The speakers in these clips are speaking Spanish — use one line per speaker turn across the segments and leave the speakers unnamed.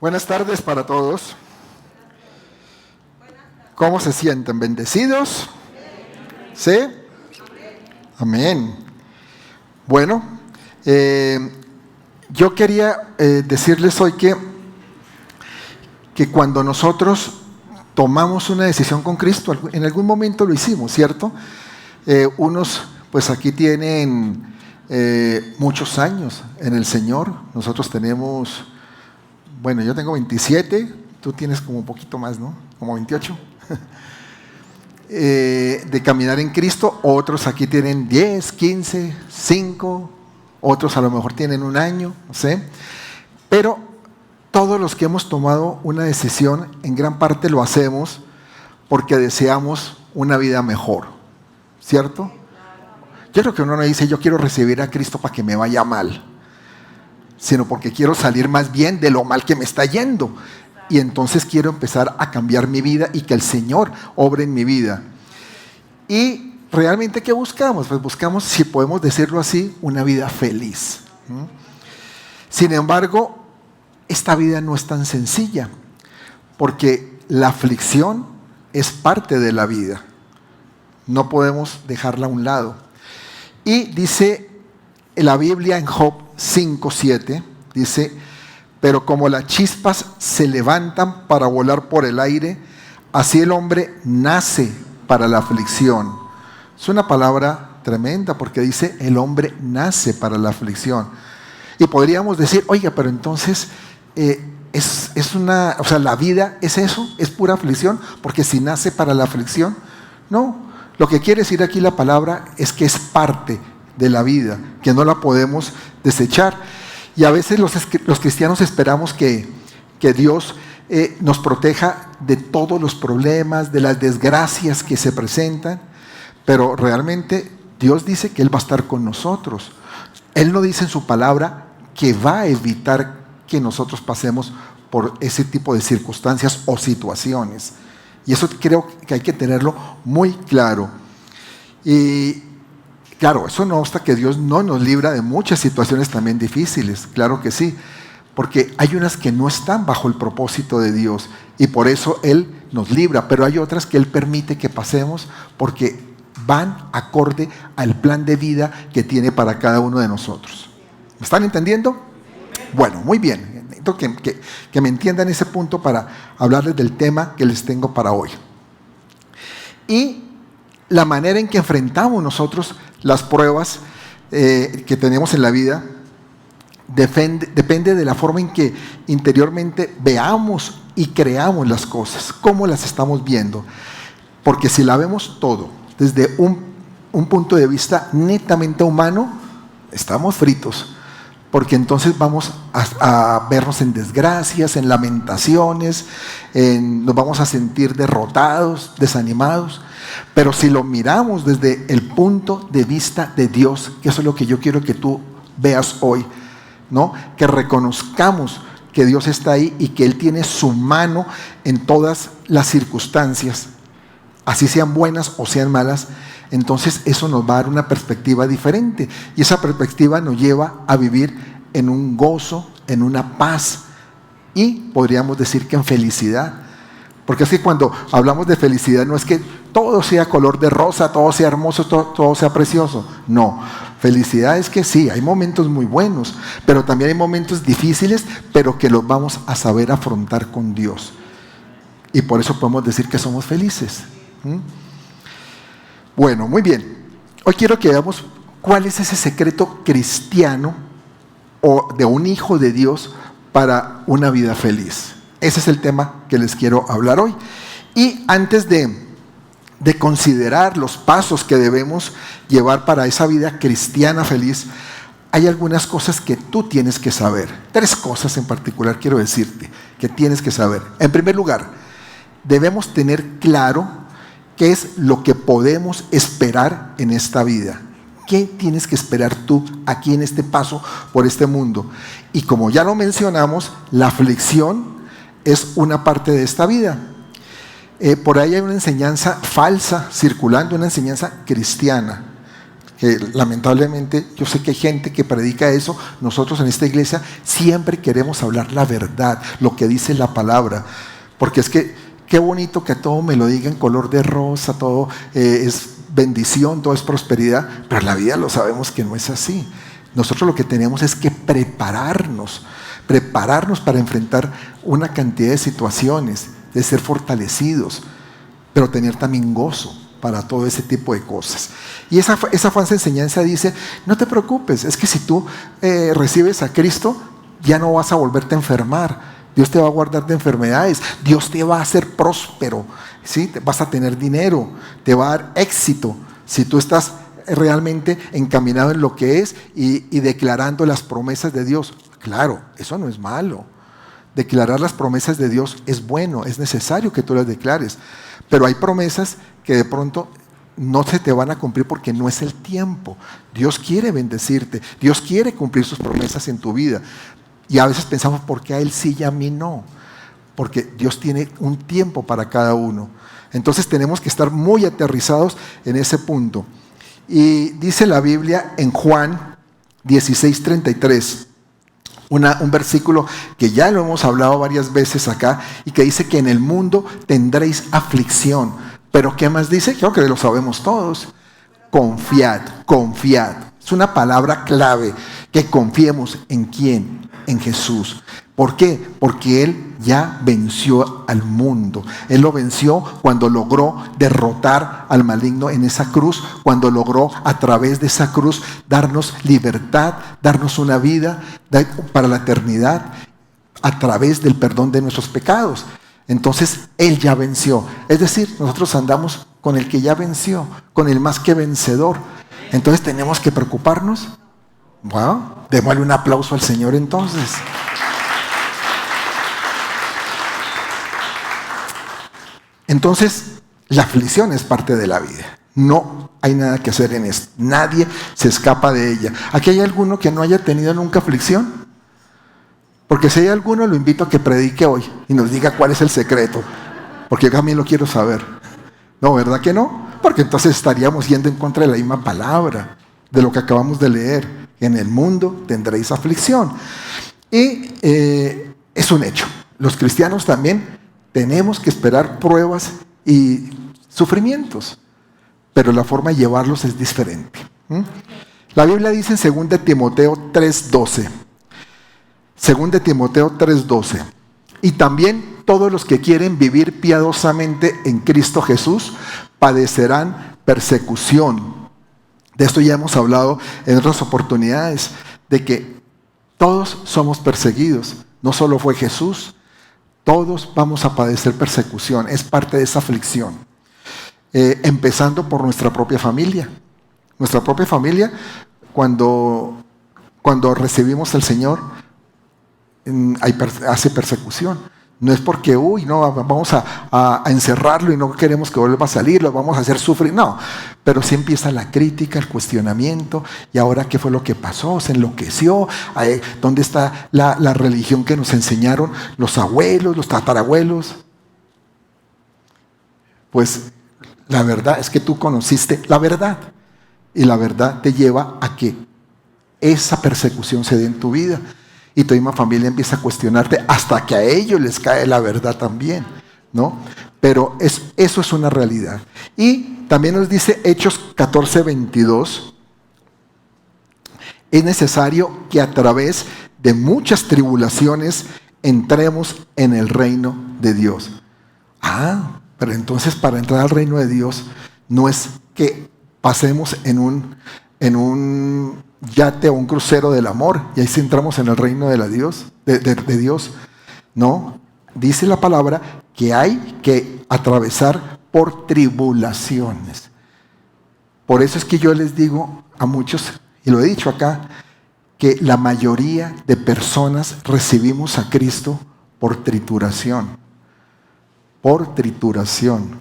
Buenas tardes para todos. ¿Cómo se sienten? ¿Bendecidos? ¿Sí? Amén. Bueno, yo quería decirles hoy que cuando nosotros tomamos una decisión con Cristo, en algún momento lo hicimos, ¿cierto? Unos pues aquí tienen muchos años en el Señor. Nosotros tenemos, bueno, yo tengo 27, tú tienes como un poquito más, ¿no? Como 28. De caminar en Cristo. Otros aquí tienen 10, 15, 5, otros a lo mejor tienen un año, no sé. Pero todos los que hemos tomado una decisión, en gran parte lo hacemos porque deseamos una vida mejor, ¿cierto? Yo creo que uno no dice, yo quiero recibir a Cristo para que me vaya mal, sino porque quiero salir más bien de lo mal que me está yendo. Y entonces quiero empezar a cambiar mi vida y que el Señor obre en mi vida. Y realmente, ¿qué buscamos? Pues buscamos, si podemos decirlo así, una vida feliz. Sin embargo, esta vida no es tan sencilla, porque la aflicción es parte de la vida. No podemos dejarla a un lado. Y dice la Biblia en Job 5:7, dice: pero como las chispas se levantan para volar por el aire, así el hombre nace para la aflicción. Es una palabra tremenda porque dice el hombre nace para la aflicción. Y podríamos decir, oiga, pero entonces la vida es eso, es pura aflicción, porque si nace para la aflicción, no. Lo que quiere decir aquí la palabra es que es parte de la vida, que no la podemos desechar. Y a veces los cristianos esperamos que Dios nos proteja de todos los problemas, de las desgracias que se presentan, pero realmente Dios dice que Él va a estar con nosotros. Él no dice en su palabra que va a evitar que nosotros pasemos por ese tipo de circunstancias o situaciones. Y eso creo que hay que tenerlo muy claro. Y claro, eso no obsta que Dios no nos libra de muchas situaciones también difíciles, claro que sí, porque hay unas que no están bajo el propósito de Dios y por eso Él nos libra, pero hay otras que Él permite que pasemos porque van acorde al plan de vida que tiene para cada uno de nosotros. ¿Me están entendiendo? Bueno, muy bien, necesito que me entiendan ese punto para hablarles del tema que les tengo para hoy. Y la manera en que enfrentamos nosotros las pruebas que tenemos en la vida depende de la forma en que interiormente veamos y creamos las cosas, cómo las estamos viendo. Porque si la vemos todo desde un punto de vista netamente humano, estamos fritos. Porque entonces vamos a vernos en desgracias, en lamentaciones, nos vamos a sentir derrotados, desanimados. Pero si lo miramos desde el punto de vista de Dios, que eso es lo que yo quiero que tú veas hoy, ¿no? Que reconozcamos que Dios está ahí y que Él tiene su mano en todas las circunstancias, así sean buenas o sean malas. Entonces eso nos va a dar una perspectiva diferente y esa perspectiva nos lleva a vivir en un gozo, en una paz y podríamos decir que en felicidad. Porque es que cuando hablamos de felicidad no es que todo sea color de rosa, todo sea hermoso, todo sea precioso. No, felicidad es que sí, hay momentos muy buenos, pero también hay momentos difíciles, pero que los vamos a saber afrontar con Dios. Y por eso podemos decir que somos felices. Bueno, muy bien. Hoy quiero que veamos cuál es ese secreto cristiano o de un hijo de Dios para una vida feliz. Ese es el tema que les quiero hablar hoy. Y antes de considerar los pasos que debemos llevar para esa vida cristiana feliz, hay algunas cosas que tú tienes que saber. 3 cosas en particular quiero decirte que tienes que saber. En primer lugar, debemos tener claro qué es lo que podemos esperar en esta vida. ¿Qué tienes que esperar tú aquí en este paso por este mundo? Y como ya lo mencionamos, la aflicción es una parte de esta vida. Por ahí hay una enseñanza falsa circulando, una enseñanza cristiana, que lamentablemente yo sé que hay gente que predica eso. Nosotros en esta iglesia siempre queremos hablar la verdad, lo que dice la palabra, porque es que qué bonito que todo me lo diga en color de rosa, todo es bendición, todo es prosperidad, pero la vida lo sabemos que no es así. Nosotros lo que tenemos es que prepararnos para enfrentar una cantidad de situaciones, de ser fortalecidos, pero tener también gozo para todo ese tipo de cosas. Y esa falsa enseñanza dice, no te preocupes, es que si tú recibes a Cristo, ya no vas a volverte a enfermar. Dios te va a guardar de enfermedades, Dios te va a hacer próspero, ¿sí? Vas a tener dinero, te va a dar éxito si tú estás realmente encaminado en lo que es y declarando las promesas de Dios. Claro, eso no es malo. Declarar las promesas de Dios es bueno, es necesario que tú las declares, pero hay promesas que de pronto no se te van a cumplir porque no es el tiempo. Dios quiere bendecirte, Dios quiere cumplir sus promesas en tu vida. Y a veces pensamos, ¿por qué a Él sí y a mí no? Porque Dios tiene un tiempo para cada uno. Entonces tenemos que estar muy aterrizados en ese punto. Y dice la Biblia en Juan 16:33, un versículo que ya lo hemos hablado varias veces acá, y que dice que en el mundo tendréis aflicción. Pero ¿qué más dice? Creo que lo sabemos todos. Confiad, confiad. Es una palabra clave, que confiemos en ¿quién? En Jesús. ¿Por qué? Porque Él ya venció al mundo. Él lo venció cuando logró derrotar al maligno en esa cruz, cuando logró a través de esa cruz darnos libertad, darnos una vida para la eternidad a través del perdón de nuestros pecados. Entonces Él ya venció. Es decir, nosotros andamos con el que ya venció, con el más que vencedor. Entonces tenemos que preocuparnos. Wow, démosle un aplauso al Señor entonces. Entonces, la aflicción es parte de la vida. No hay nada que hacer en esto. Nadie se escapa de ella. ¿Aquí hay alguno que no haya tenido nunca aflicción? Porque si hay alguno, lo invito a que predique hoy y nos diga cuál es el secreto. Porque yo también lo quiero saber. No, ¿verdad que no? Porque entonces estaríamos yendo en contra de la misma palabra, de lo que acabamos de leer. En el mundo tendréis aflicción. Y es un hecho. Los cristianos también tenemos que esperar pruebas y sufrimientos, pero la forma de llevarlos es diferente. La Biblia dice en 2 Timoteo 3:12, 2 Timoteo 3:12, y también todos los que quieren vivir piadosamente en Cristo Jesús padecerán persecución. De esto ya hemos hablado en otras oportunidades, de que todos somos perseguidos, no solo fue Jesús. Todos vamos a padecer persecución, es parte de esa aflicción. Empezando por nuestra propia familia. Nuestra propia familia, cuando recibimos al Señor, hace persecución. No es porque, vamos a encerrarlo y no queremos que vuelva a salir, lo vamos a hacer sufrir. No, pero sí empieza la crítica, el cuestionamiento. ¿Y ahora qué fue lo que pasó? ¿Se enloqueció? ¿Dónde está la religión que nos enseñaron los abuelos, los tatarabuelos? Pues la verdad es que tú conociste la verdad. Y la verdad te lleva a que esa persecución se dé en tu vida. Y tu misma familia empieza a cuestionarte hasta que a ellos les cae la verdad también, ¿no? Pero eso es una realidad. Y también nos dice Hechos 14:22, es necesario que a través de muchas tribulaciones entremos en el reino de Dios. Pero entonces para entrar al reino de Dios no es que pasemos en un yate o un crucero del amor y ahí sí entramos en el reino de Dios. No, dice la palabra que hay que atravesar por tribulaciones. Por eso es que yo les digo a muchos, y lo he dicho acá, que la mayoría de personas recibimos a Cristo por trituración. Por trituración,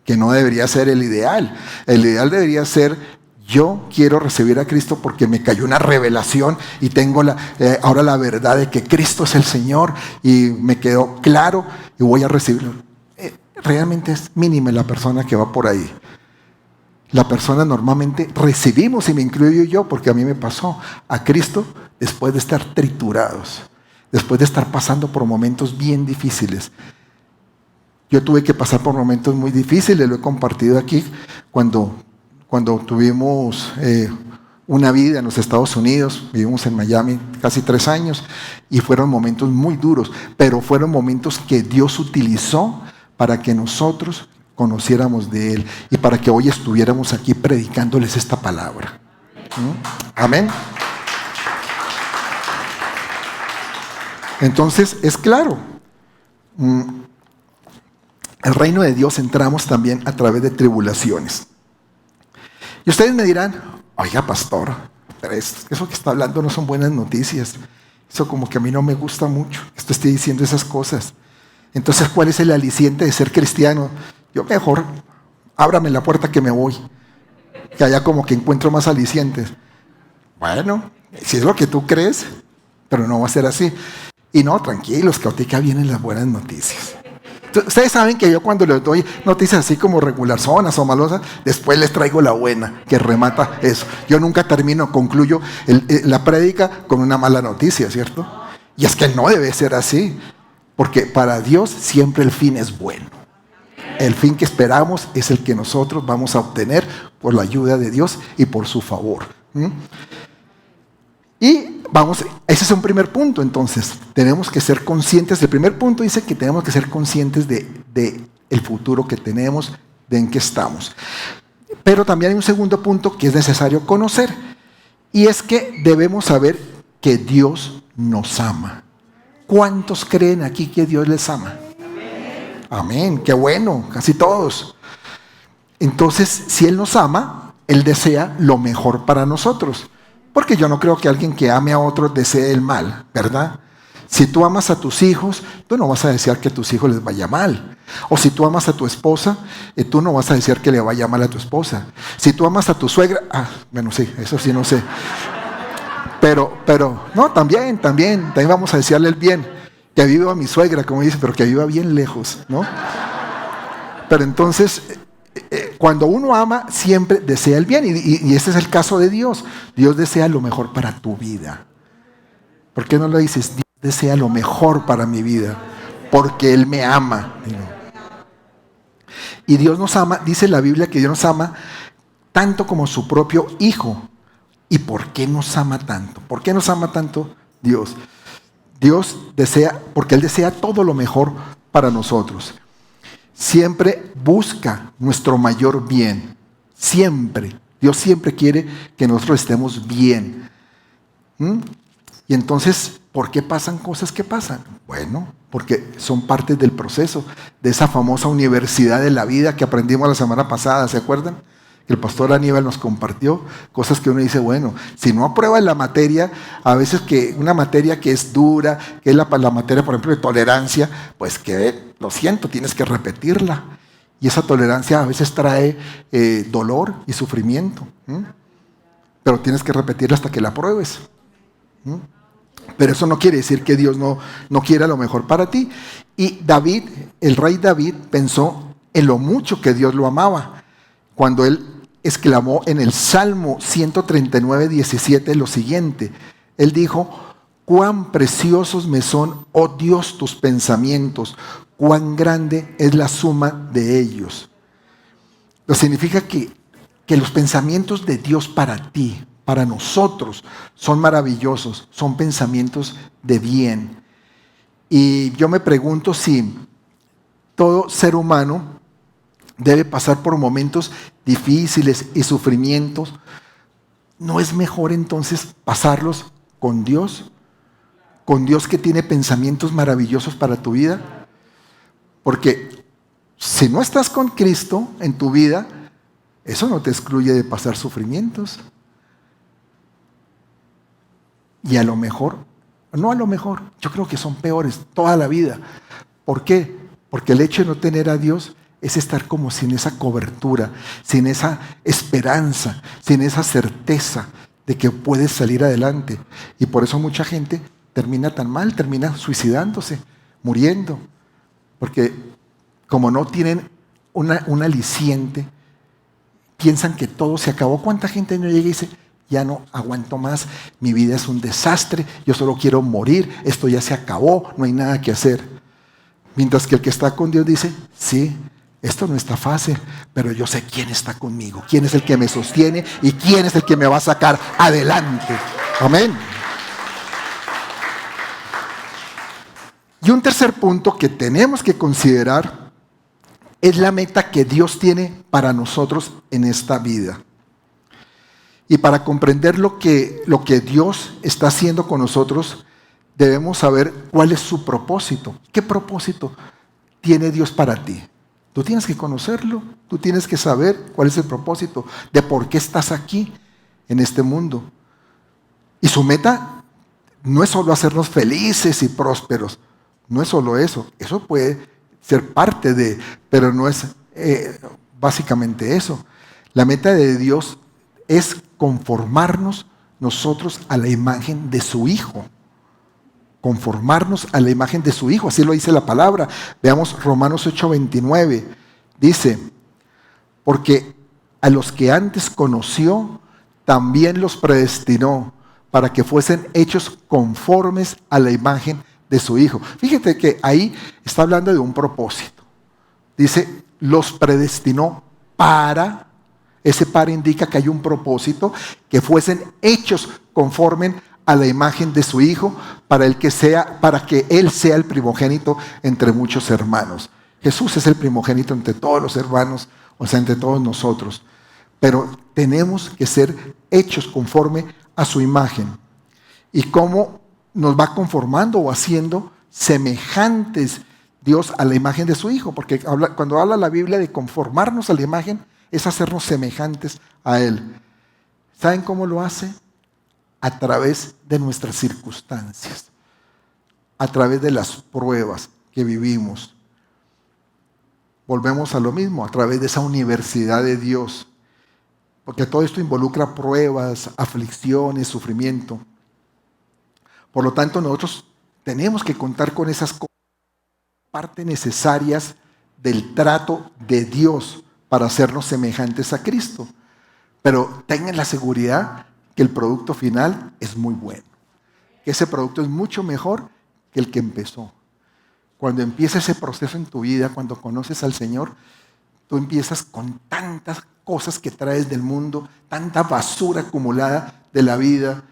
que no debería ser el ideal. El ideal debería ser: yo quiero recibir a Cristo porque me cayó una revelación y tengo ahora la verdad de que Cristo es el Señor y me quedó claro y voy a recibirlo. Realmente es mínima la persona que va por ahí. La persona normalmente recibimos, y me incluyo yo, porque a mí me pasó, a Cristo después de estar triturados, después de estar pasando por momentos bien difíciles. Yo tuve que pasar por momentos muy difíciles, lo he compartido aquí, cuando tuvimos una vida en los Estados Unidos, vivimos en Miami casi 3 años, y fueron momentos muy duros, pero fueron momentos que Dios utilizó para que nosotros conociéramos de Él y para que hoy estuviéramos aquí predicándoles esta palabra. Amén. Entonces, es claro, el reino de Dios entramos también a través de tribulaciones. Y ustedes me dirán, oiga, pastor, pero eso que está hablando no son buenas noticias. Eso como que a mí no me gusta mucho, que usted esté diciendo esas cosas. Entonces, ¿cuál es el aliciente de ser cristiano? Yo mejor, ábrame la puerta que me voy, que allá como que encuentro más alicientes. Bueno, si es lo que tú crees, pero no va a ser así. Y no, tranquilos, que ahorita vienen las buenas noticias. Ustedes saben que yo cuando les doy noticias así como regularzonas o malosas, después les traigo la buena, que remata eso. Yo nunca concluyo la prédica con una mala noticia, ¿cierto? Y es que no debe ser así, porque para Dios siempre el fin es bueno. El fin que esperamos es el que nosotros vamos a obtener por la ayuda de Dios y por su favor. Y ese es un primer punto. Entonces, tenemos que ser conscientes. El primer punto dice que tenemos que ser conscientes de el futuro que tenemos, de en qué estamos. Pero también hay un segundo punto que es necesario conocer, y es que debemos saber que Dios nos ama. ¿Cuántos creen aquí que Dios les ama? Amén, qué bueno, casi todos. Entonces, si Él nos ama, Él desea lo mejor para nosotros. Porque yo no creo que alguien que ame a otro desee el mal, ¿verdad? Si tú amas a tus hijos, tú no vas a desear que a tus hijos les vaya mal. O si tú amas a tu esposa, tú no vas a desear que le vaya mal a tu esposa. Si tú amas a tu suegra, bueno, sí, eso sí no sé. Pero, no, también vamos a desearle el bien. Que viva mi suegra, como dice, pero que viva bien lejos, ¿no? Pero entonces, cuando uno ama, siempre desea el bien. Y ese es el caso de Dios. Dios desea lo mejor para tu vida. ¿Por qué no lo dices? Dios desea lo mejor para mi vida, porque Él me ama. Y Dios nos ama, dice la Biblia que Dios nos ama tanto como su propio Hijo. ¿Y por qué nos ama tanto? ¿Por qué nos ama tanto Dios? Dios desea, porque Él desea todo lo mejor para nosotros. Siempre busca nuestro mayor bien. Siempre. Dios siempre quiere que nosotros estemos bien. Y entonces, ¿por qué pasan cosas que pasan? Bueno, porque son parte del proceso de esa famosa universidad de la vida que aprendimos la semana pasada, ¿se acuerdan? Que el pastor Aníbal nos compartió cosas que uno dice, bueno, si no apruebas la materia, a veces que una materia que es dura, que es la materia, por ejemplo, de tolerancia, pues que, lo siento, tienes que repetirla. Y esa tolerancia a veces trae dolor y sufrimiento. Pero tienes que repetirla hasta que la apruebes. Pero eso no quiere decir que Dios no quiera lo mejor para ti. Y David, el rey David, pensó en lo mucho que Dios lo amaba. Cuando él exclamó en el Salmo 139, 17 lo siguiente. Él dijo, cuán preciosos me son, oh Dios, tus pensamientos, cuán grande es la suma de ellos. Lo significa que los pensamientos de Dios para ti, para nosotros, son maravillosos, son pensamientos de bien. Y yo me pregunto si todo ser humano debe pasar por momentos difíciles y sufrimientos. ¿No es mejor entonces pasarlos con Dios? Con Dios que tiene pensamientos maravillosos para tu vida. Porque si no estás con Cristo en tu vida, eso no te excluye de pasar sufrimientos. Y a lo mejor, yo creo que son peores toda la vida. ¿Por qué? Porque el hecho de no tener a Dios es estar como sin esa cobertura, sin esa esperanza, sin esa certeza de que puedes salir adelante. Y por eso mucha gente termina tan mal, termina suicidándose, muriendo. Porque como no tienen un aliciente, piensan que todo se acabó. ¿Cuánta gente no llega y dice, ya no aguanto más, mi vida es un desastre, yo solo quiero morir, esto ya se acabó, no hay nada que hacer? Mientras que el que está con Dios dice, sí, esto no está fácil, pero yo sé quién está conmigo, quién es el que me sostiene y quién es el que me va a sacar adelante. Amén. Y un tercer punto que tenemos que considerar es la meta que Dios tiene para nosotros en esta vida. Y para comprender lo que Dios está haciendo con nosotros, debemos saber cuál es su propósito. ¿Qué propósito tiene Dios para ti? Tú tienes que conocerlo, tú tienes que saber cuál es el propósito de por qué estás aquí en este mundo. Y su meta no es solo hacernos felices y prósperos, no es solo eso. Eso puede ser parte de, pero no es básicamente eso. La meta de Dios es conformarnos nosotros a la imagen de su Hijo. Conformarnos a la imagen de su Hijo, así lo dice la palabra. Veamos Romanos 8:29. Dice, porque a los que antes conoció, también los predestinó para que fuesen hechos conformes a la imagen de su Hijo. Fíjate que ahí está hablando de un propósito. Dice, los predestinó para, ese para indica que hay un propósito, que fuesen hechos conformes a la imagen de su Hijo, para que Él sea el primogénito entre muchos hermanos. Jesús es el primogénito entre todos los hermanos, o sea, entre todos nosotros. Pero tenemos que ser hechos conforme a su imagen. ¿Y cómo nos va conformando o haciendo semejantes Dios a la imagen de su Hijo? Porque cuando habla la Biblia de conformarnos a la imagen, es hacernos semejantes a Él. ¿Saben cómo lo hace? A través de nuestras circunstancias, a través de las pruebas que vivimos. Volvemos a lo mismo, a través de esa universidad de Dios, porque todo esto involucra pruebas, aflicciones, sufrimiento. Por lo tanto, nosotros tenemos que contar con esas partes necesarias del trato de Dios para hacernos semejantes a Cristo. Pero tengan la seguridad que el producto final es muy bueno, que ese producto es mucho mejor que el que empezó. Cuando empieza ese proceso en tu vida, cuando conoces al Señor, tú empiezas con tantas cosas que traes del mundo, tanta basura acumulada de la vida,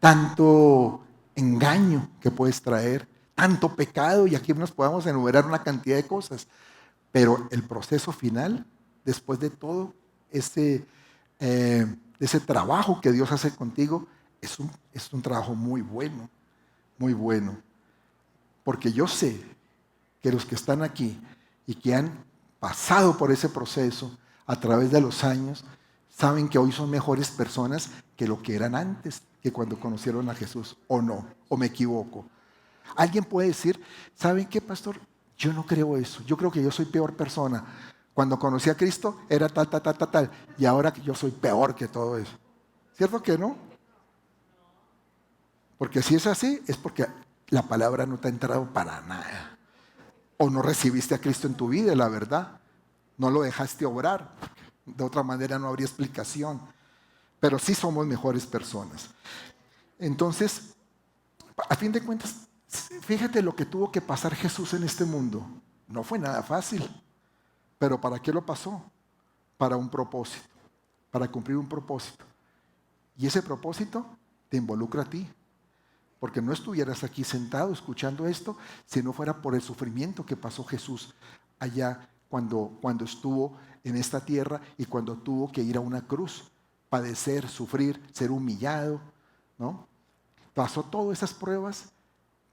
tanto engaño que puedes traer, tanto pecado, y aquí nos podemos enumerar una cantidad de cosas. Pero el proceso final, después de todo ese trabajo que Dios hace contigo, es un trabajo muy bueno, muy bueno. Porque yo sé que los que están aquí y que han pasado por ese proceso a través de los años, saben que hoy son mejores personas que lo que eran antes, que cuando conocieron a Jesús, o no, o me equivoco. Alguien puede decir, ¿saben qué, pastor? Yo no creo eso, yo creo que yo soy peor persona. Cuando conocí a Cristo era tal, y ahora que yo soy peor que todo eso. ¿Cierto que no? Porque si es así, es porque la palabra no te ha entrado para nada. O no recibiste a Cristo en tu vida, la verdad. No lo dejaste obrar. De otra manera no habría explicación. Pero sí somos mejores personas. Entonces, a fin de cuentas, fíjate lo que tuvo que pasar Jesús en este mundo. No fue nada fácil. Pero ¿para qué lo pasó? Para un propósito. Para cumplir un propósito. Y ese propósito te involucra a ti. Porque no estuvieras aquí sentado escuchando esto si no fuera por el sufrimiento que pasó Jesús allá cuando estuvo en esta tierra y cuando tuvo que ir a una cruz, padecer, sufrir, ser humillado, ¿no? Pasó todas esas pruebas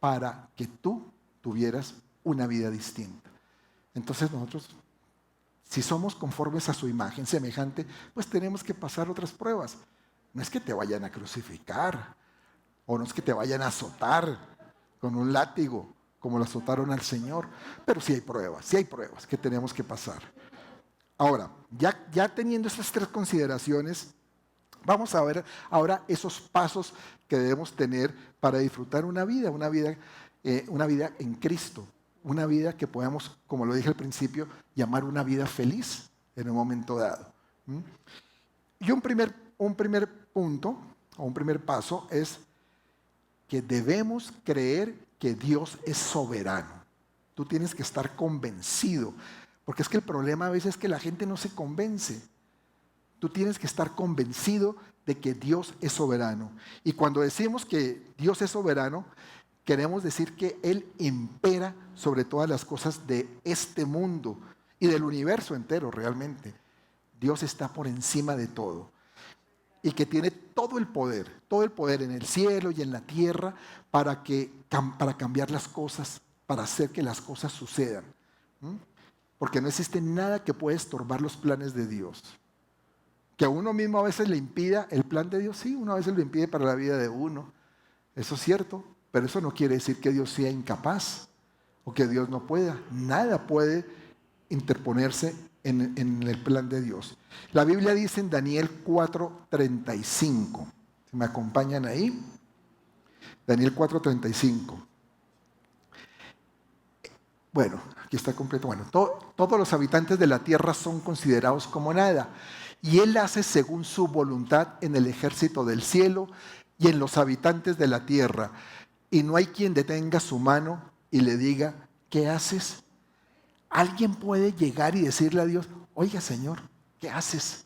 para que tú tuvieras una vida distinta. Entonces nosotros, si somos conformes a su imagen semejante, pues tenemos que pasar otras pruebas. No es que te vayan a crucificar, o no es que te vayan a azotar con un látigo, como lo azotaron al Señor. Pero sí hay pruebas que tenemos que pasar. Ahora, ya teniendo estas tres consideraciones, vamos a ver ahora esos pasos que debemos tener para disfrutar una vida en Cristo. Una vida que podamos, como lo dije al principio, llamar una vida feliz en un momento dado. ¿Mm? Y un primer punto, o un primer paso, es que debemos creer que Dios es soberano. Tú tienes que estar convencido, porque es que el problema a veces es que la gente no se convence. Tú tienes que estar convencido de que Dios es soberano. Y cuando decimos que Dios es soberano, queremos decir que Él impera sobre todas las cosas de este mundo y del universo entero realmente. Dios está por encima de todo y que tiene todo el poder en el cielo y en la tierra para cambiar las cosas, para hacer que las cosas sucedan. ¿Mm? Porque no existe nada que pueda estorbar los planes de Dios. Que a uno mismo a veces le impida el plan de Dios, sí, uno a veces lo impide para la vida de uno. Eso es cierto, pero eso no quiere decir que Dios sea incapaz o que Dios no pueda. Nada puede interponerse en el plan de Dios. La Biblia dice en Daniel 4:35. Si me acompañan ahí, Daniel 4:35. Bueno, aquí está completo. Bueno, todos los habitantes de la tierra son considerados como nada. Y Él hace según su voluntad en el ejército del cielo y en los habitantes de la tierra. Y no hay quien detenga su mano y le diga, ¿qué haces? Alguien puede llegar y decirle a Dios, oiga Señor, ¿qué haces?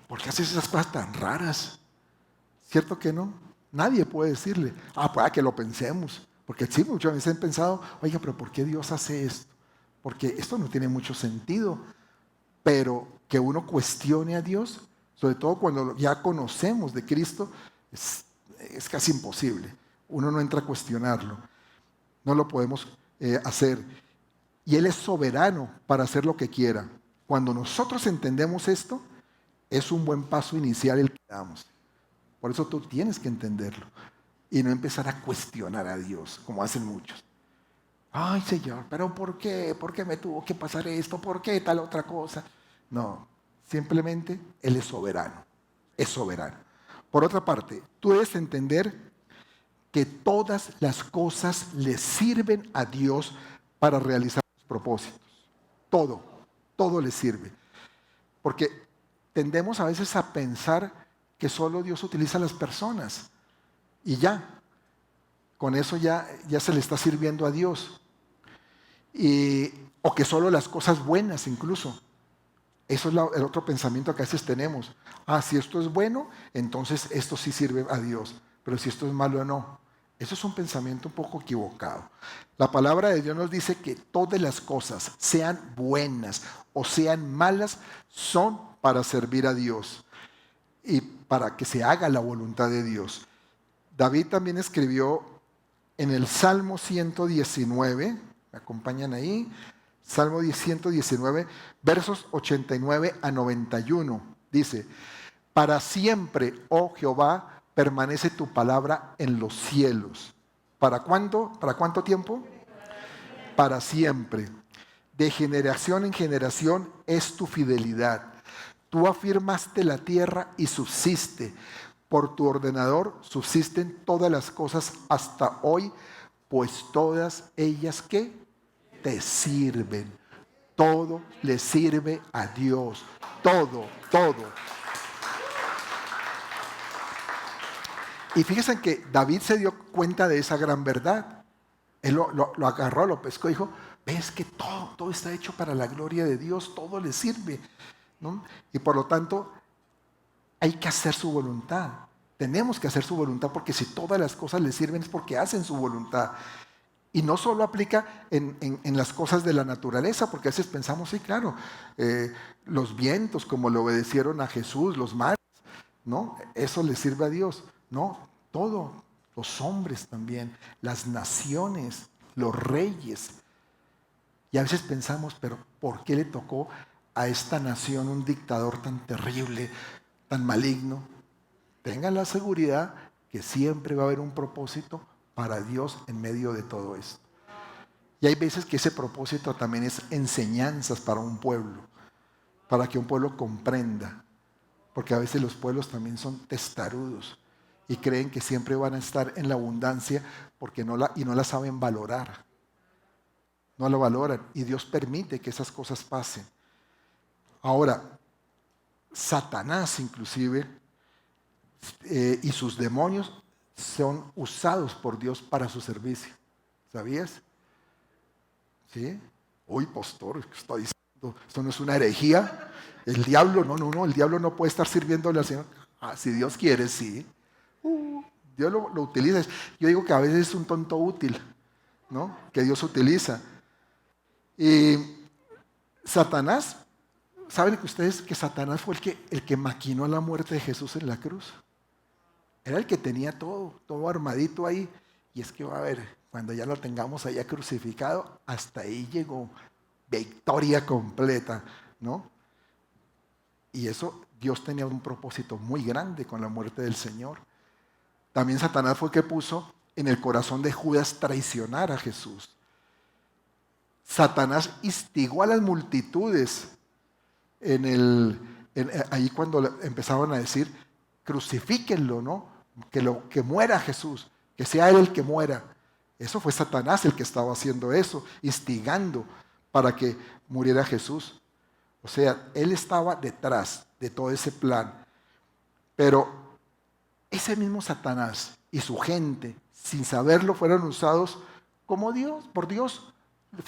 ¿Por qué haces esas cosas tan raras? ¿Cierto que no? Nadie puede decirle, para que lo pensemos. Porque sí, muchas veces han pensado, oiga, pero ¿por qué Dios hace esto? Porque esto no tiene mucho sentido. Pero que uno cuestione a Dios, sobre todo cuando ya conocemos de Cristo, es casi imposible. Uno no entra a cuestionarlo. No lo podemos hacer. Y Él es soberano para hacer lo que quiera. Cuando nosotros entendemos esto, es un buen paso inicial el que damos. Por eso tú tienes que entenderlo y no empezar a cuestionar a Dios, como hacen muchos. Ay, Señor, pero ¿por qué? ¿Por qué me tuvo que pasar esto? ¿Por qué tal otra cosa? No, simplemente Él es soberano. Es soberano. Por otra parte, tú debes entender que todas las cosas le sirven a Dios para realizar sus propósitos. Todo, todo le sirve. Porque tendemos a veces a pensar que solo Dios utiliza a las personas y ya, con eso ya se le está sirviendo a Dios. O que solo las cosas buenas incluso. Eso es el otro pensamiento que a veces tenemos. Si esto es bueno, entonces esto sí sirve a Dios. Pero si esto es malo, no. Eso es un pensamiento un poco equivocado. La palabra de Dios nos dice que todas las cosas, sean buenas o sean malas, son para servir a Dios y para que se haga la voluntad de Dios. David también escribió en el Salmo 119, me acompañan ahí, Salmo 119, versos 89 a 91. Dice, para siempre, oh Jehová, permanece tu palabra en los cielos. ¿Para cuándo? ¿Para cuánto tiempo? Para siempre. De generación en generación es tu fidelidad. Tú afirmaste la tierra y subsiste. Por tu ordenador subsisten todas las cosas hasta hoy, pues todas ellas ¿qué? Te sirven. Todo le sirve a Dios. Todo, todo. Y fíjense que David se dio cuenta de esa gran verdad. Él lo agarró, lo pescó y dijo, ves que todo está hecho para la gloria de Dios, todo le sirve, ¿no? Y por lo tanto, hay que hacer su voluntad. Tenemos que hacer su voluntad porque si todas las cosas le sirven es porque hacen su voluntad. Y no solo aplica en las cosas de la naturaleza, porque a veces pensamos, sí, claro, los vientos como le obedecieron a Jesús, los mares, ¿no? Eso le sirve a Dios. No, todo, los hombres también, las naciones, los reyes. Y a veces pensamos, pero ¿por qué le tocó a esta nación un dictador tan terrible, tan maligno? Tengan la seguridad que siempre va a haber un propósito para Dios en medio de todo esto. Y hay veces que ese propósito también es enseñanzas para un pueblo, para que un pueblo comprenda. Porque a veces los pueblos también son testarudos y creen que siempre van a estar en la abundancia porque no la saben valorar. No la valoran y Dios permite que esas cosas pasen. Ahora, Satanás inclusive y sus demonios son usados por Dios para su servicio. ¿Sabías? ¿Sí? Uy, pastor, ¿qué está diciendo? Esto no es una herejía. El diablo, no, el diablo no puede estar sirviéndole al Señor. Ah, si Dios quiere, sí. Dios lo utiliza. Yo digo que a veces es un tonto útil, ¿no? Que Dios utiliza. Y Satanás, ¿saben que ustedes que Satanás fue el que maquinó la muerte de Jesús en la cruz? Era el que tenía todo armadito ahí. Y es que va a ver, cuando ya lo tengamos allá crucificado, hasta ahí llegó victoria completa, ¿no? Y eso, Dios tenía un propósito muy grande con la muerte del Señor. También Satanás fue el que puso en el corazón de Judas traicionar a Jesús. Satanás instigó a las multitudes ahí cuando empezaban a decir, crucifíquenlo, ¿no? Que muera Jesús, que sea él el que muera. Eso fue Satanás el que estaba haciendo eso, instigando para que muriera Jesús. O sea, él estaba detrás de todo ese plan. Pero ese mismo Satanás y su gente, sin saberlo, fueron usados como Dios, por Dios.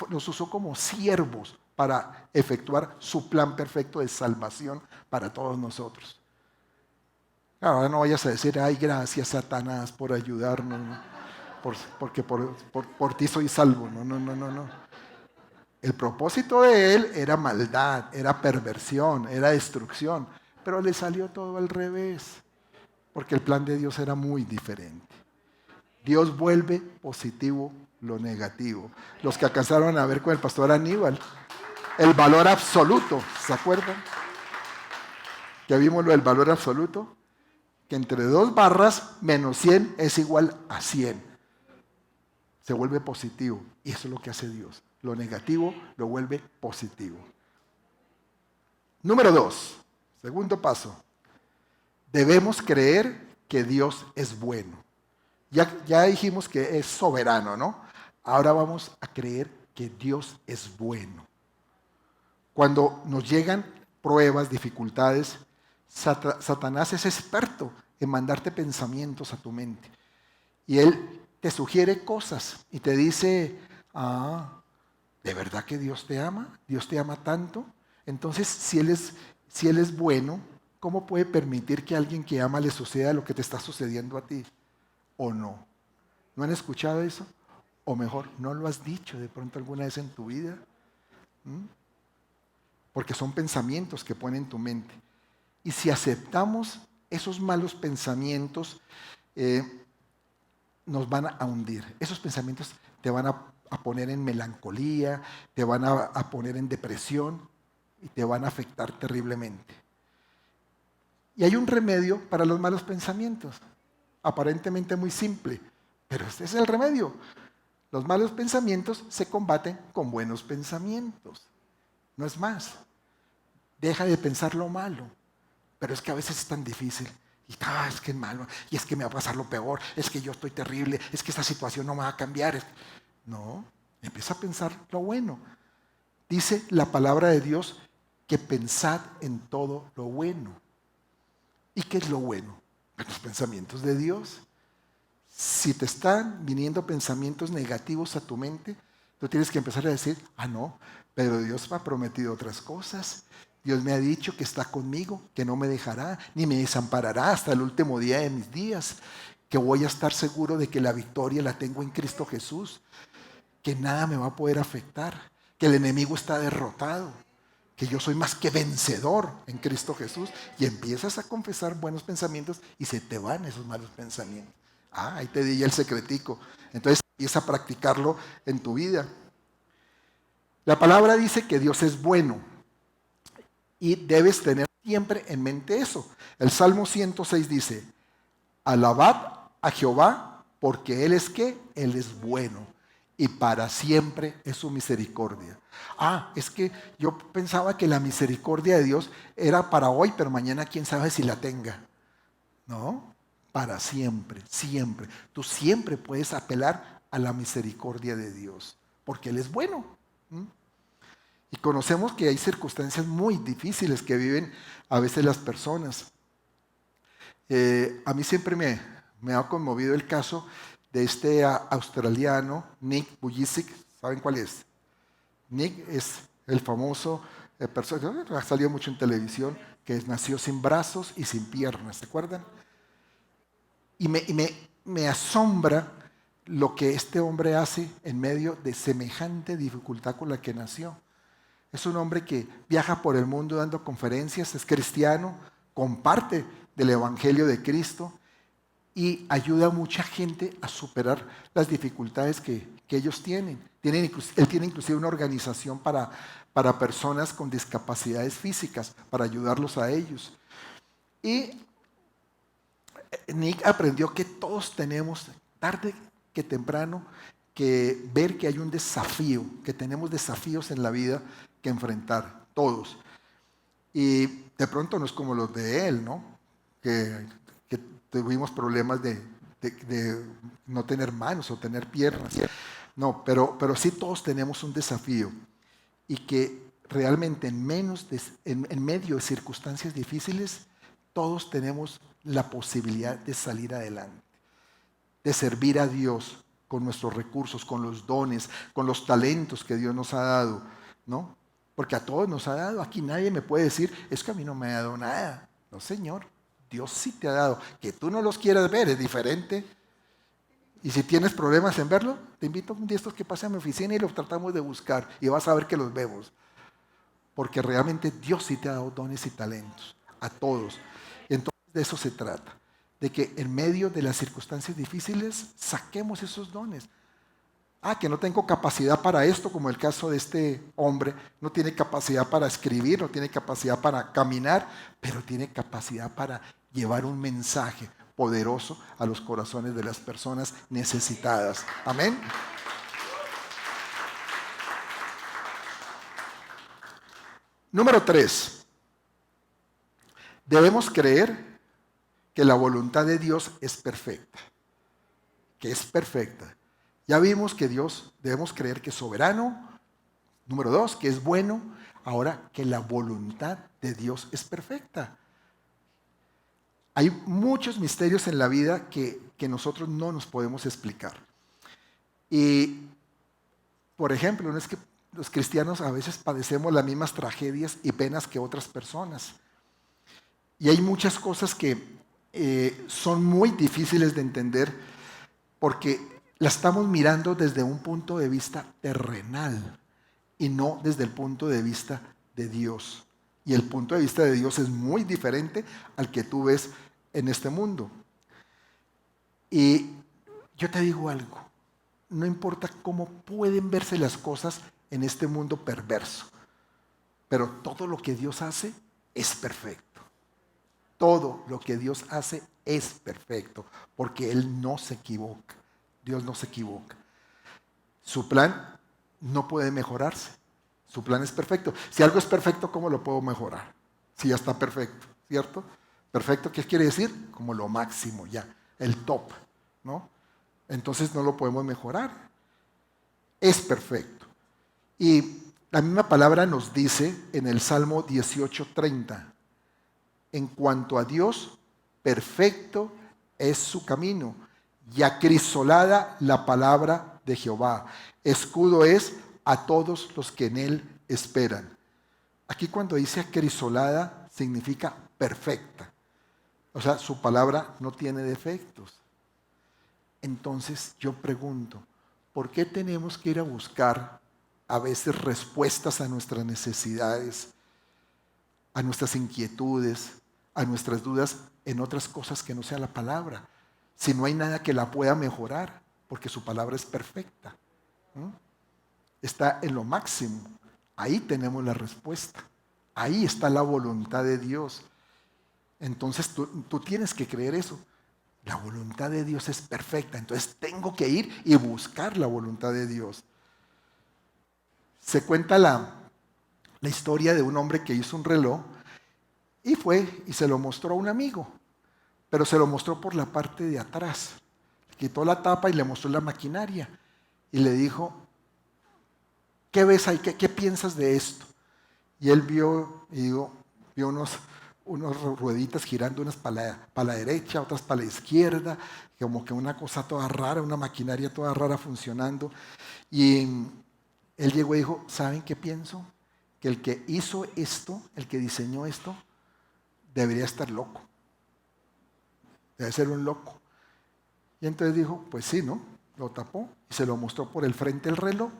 Los usó como siervos para efectuar su plan perfecto de salvación para todos nosotros. Ahora no vayas a decir, ay, gracias Satanás por ayudarnos, ¿no? Porque por ti soy salvo. No. El propósito de él era maldad, era perversión, era destrucción, pero le salió todo al revés, porque el plan de Dios era muy diferente. Dios vuelve positivo lo negativo. Los que alcanzaron a ver con el pastor Aníbal, el valor absoluto, ¿se acuerdan? Que vimos lo del valor absoluto, que entre 2 barras menos 100 es igual a 100. Se vuelve positivo, y eso es lo que hace Dios. Lo negativo lo vuelve positivo. Número 2, segundo paso. Debemos creer que Dios es bueno. Ya dijimos que es soberano, ¿no? Ahora vamos a creer que Dios es bueno. Cuando nos llegan pruebas, dificultades, Satanás es experto en mandarte pensamientos a tu mente. Y él te sugiere cosas y te dice, ¿de verdad que Dios te ama? ¿Dios te ama tanto? Entonces, si Él es bueno, ¿cómo puede permitir que a alguien que ama le suceda lo que te está sucediendo a ti? ¿O no? ¿No han escuchado eso? O mejor, ¿no lo has dicho de pronto alguna vez en tu vida? Porque son pensamientos que ponen en tu mente. Y si aceptamos esos malos pensamientos, nos van a hundir. Esos pensamientos te van a poner en melancolía, te van a poner en depresión y te van a afectar terriblemente. Y hay un remedio para los malos pensamientos, aparentemente muy simple, pero este es el remedio. Los malos pensamientos se combaten con buenos pensamientos. No es más. Deja de pensar lo malo. Pero es que a veces es tan difícil. Y es que es malo. Y es que me va a pasar lo peor. Es que yo estoy terrible. Es que esta situación no me va a cambiar. No, empieza a pensar lo bueno. Dice la palabra de Dios que pensad en todo lo bueno. ¿Y qué es lo bueno? Los pensamientos de Dios. Si te están viniendo pensamientos negativos a tu mente, tú tienes que empezar a decir, no, pero Dios me ha prometido otras cosas. Dios me ha dicho que está conmigo, que no me dejará, ni me desamparará hasta el último día de mis días, que voy a estar seguro de que la victoria la tengo en Cristo Jesús, que nada me va a poder afectar, que el enemigo está derrotado, que yo soy más que vencedor en Cristo Jesús. Y empiezas a confesar buenos pensamientos y se te van esos malos pensamientos. Ahí te di ya el secretico. Entonces empieza a practicarlo en tu vida. La palabra dice que Dios es bueno y debes tener siempre en mente eso. El Salmo 106 dice, alabad a Jehová porque Él es ¿qué? Él es bueno y para siempre es su misericordia. Es que yo pensaba que la misericordia de Dios era para hoy, pero mañana quién sabe si la tenga. No, para siempre, siempre. Tú siempre puedes apelar a la misericordia de Dios, porque Él es bueno. Y conocemos que hay circunstancias muy difíciles que viven a veces las personas. A mí siempre me ha conmovido el caso de este australiano, Nick Vujicic. ¿Saben cuál es? Nick es el famoso persona, ha salido mucho en televisión, que nació sin brazos y sin piernas, ¿se acuerdan? Me asombra lo que este hombre hace en medio de semejante dificultad con la que nació. Es un hombre que viaja por el mundo dando conferencias, es cristiano, comparte del Evangelio de Cristo y ayuda a mucha gente a superar las dificultades que ellos tienen. Él tiene inclusive una organización para personas con discapacidades físicas, para ayudarlos a ellos. Y Nick aprendió que todos tenemos, tarde que temprano, que ver que hay un desafío, que tenemos desafíos en la vida que enfrentar, todos. Y de pronto no es como los de él, ¿no? Que tuvimos problemas de no tener manos o tener piernas. No, pero sí todos tenemos un desafío. Y que realmente en medio de circunstancias difíciles, todos tenemos la posibilidad de salir adelante, de servir a Dios con nuestros recursos, con los dones, con los talentos que Dios nos ha dado, ¿no? Porque a todos nos ha dado. Aquí nadie me puede decir, es que a mí no me ha dado nada. No, Señor, Dios sí te ha dado. Que tú no los quieras ver es diferente. Y si tienes problemas en verlo, te invito un día estos que pase a mi oficina y los tratamos de buscar y vas a ver que los vemos. Porque realmente Dios sí te ha dado dones y talentos, a todos. Entonces de eso se trata, de que en medio de las circunstancias difíciles saquemos esos dones. Que no tengo capacidad para esto, como el caso de este hombre, no tiene capacidad para escribir, no tiene capacidad para caminar, pero tiene capacidad para llevar un mensaje poderoso a los corazones de las personas necesitadas. Amén. Número 3. Debemos creer que la voluntad de Dios es perfecta. Que es perfecta. Ya vimos que Dios, debemos creer que es soberano. Número 2, que es bueno. Ahora, que la voluntad de Dios es perfecta. Hay muchos misterios en la vida que nosotros no nos podemos explicar. Y, por ejemplo, no es que los cristianos a veces padecemos las mismas tragedias y penas que otras personas. Y hay muchas cosas que son muy difíciles de entender porque la estamos mirando desde un punto de vista terrenal y no desde el punto de vista de Dios. Y el punto de vista de Dios es muy diferente al que tú ves en este mundo. Y yo te digo algo, no importa cómo pueden verse las cosas en este mundo perverso, pero todo lo que Dios hace es perfecto. Todo lo que Dios hace es perfecto, porque Él no se equivoca. Dios no se equivoca. Su plan no puede mejorarse. Su plan es perfecto. Si algo es perfecto, ¿cómo lo puedo mejorar? Si ya está perfecto, ¿cierto? Perfecto, ¿qué quiere decir? Como lo máximo ya, el top, ¿no? Entonces no lo podemos mejorar. Es perfecto. Y la misma palabra nos dice en el Salmo 18:30, en cuanto a Dios, perfecto es su camino, y acrisolada la palabra de Jehová. Escudo es a todos los que en él esperan. Aquí cuando dice acrisolada significa perfecta. O sea, su palabra no tiene defectos. Entonces yo pregunto, ¿por qué tenemos que ir a buscar a veces respuestas a nuestras necesidades, a nuestras inquietudes, a nuestras dudas en otras cosas que no sea la palabra? Si no hay nada que la pueda mejorar, porque su palabra es perfecta. Está en lo máximo. Ahí tenemos la respuesta. Ahí está la voluntad de Dios. Entonces tú tienes que creer eso. La voluntad de Dios es perfecta. Entonces tengo que ir y buscar la voluntad de Dios. Se cuenta la historia de un hombre que hizo un reloj y fue y se lo mostró a un amigo. Pero se lo mostró por la parte de atrás. Le quitó la tapa y le mostró la maquinaria. Y le dijo, ¿Qué ves ahí? ¿Qué piensas de esto? Y él vio unos rueditas girando, unas para la derecha, otras para la izquierda, como que una cosa toda rara, una maquinaria toda rara funcionando. Y él llegó y dijo, ¿saben qué pienso? Que el que hizo esto, el que diseñó esto, debería estar loco. Debe ser un loco. Y entonces dijo, pues sí, ¿no? Lo tapó y se lo mostró por el frente del reloj.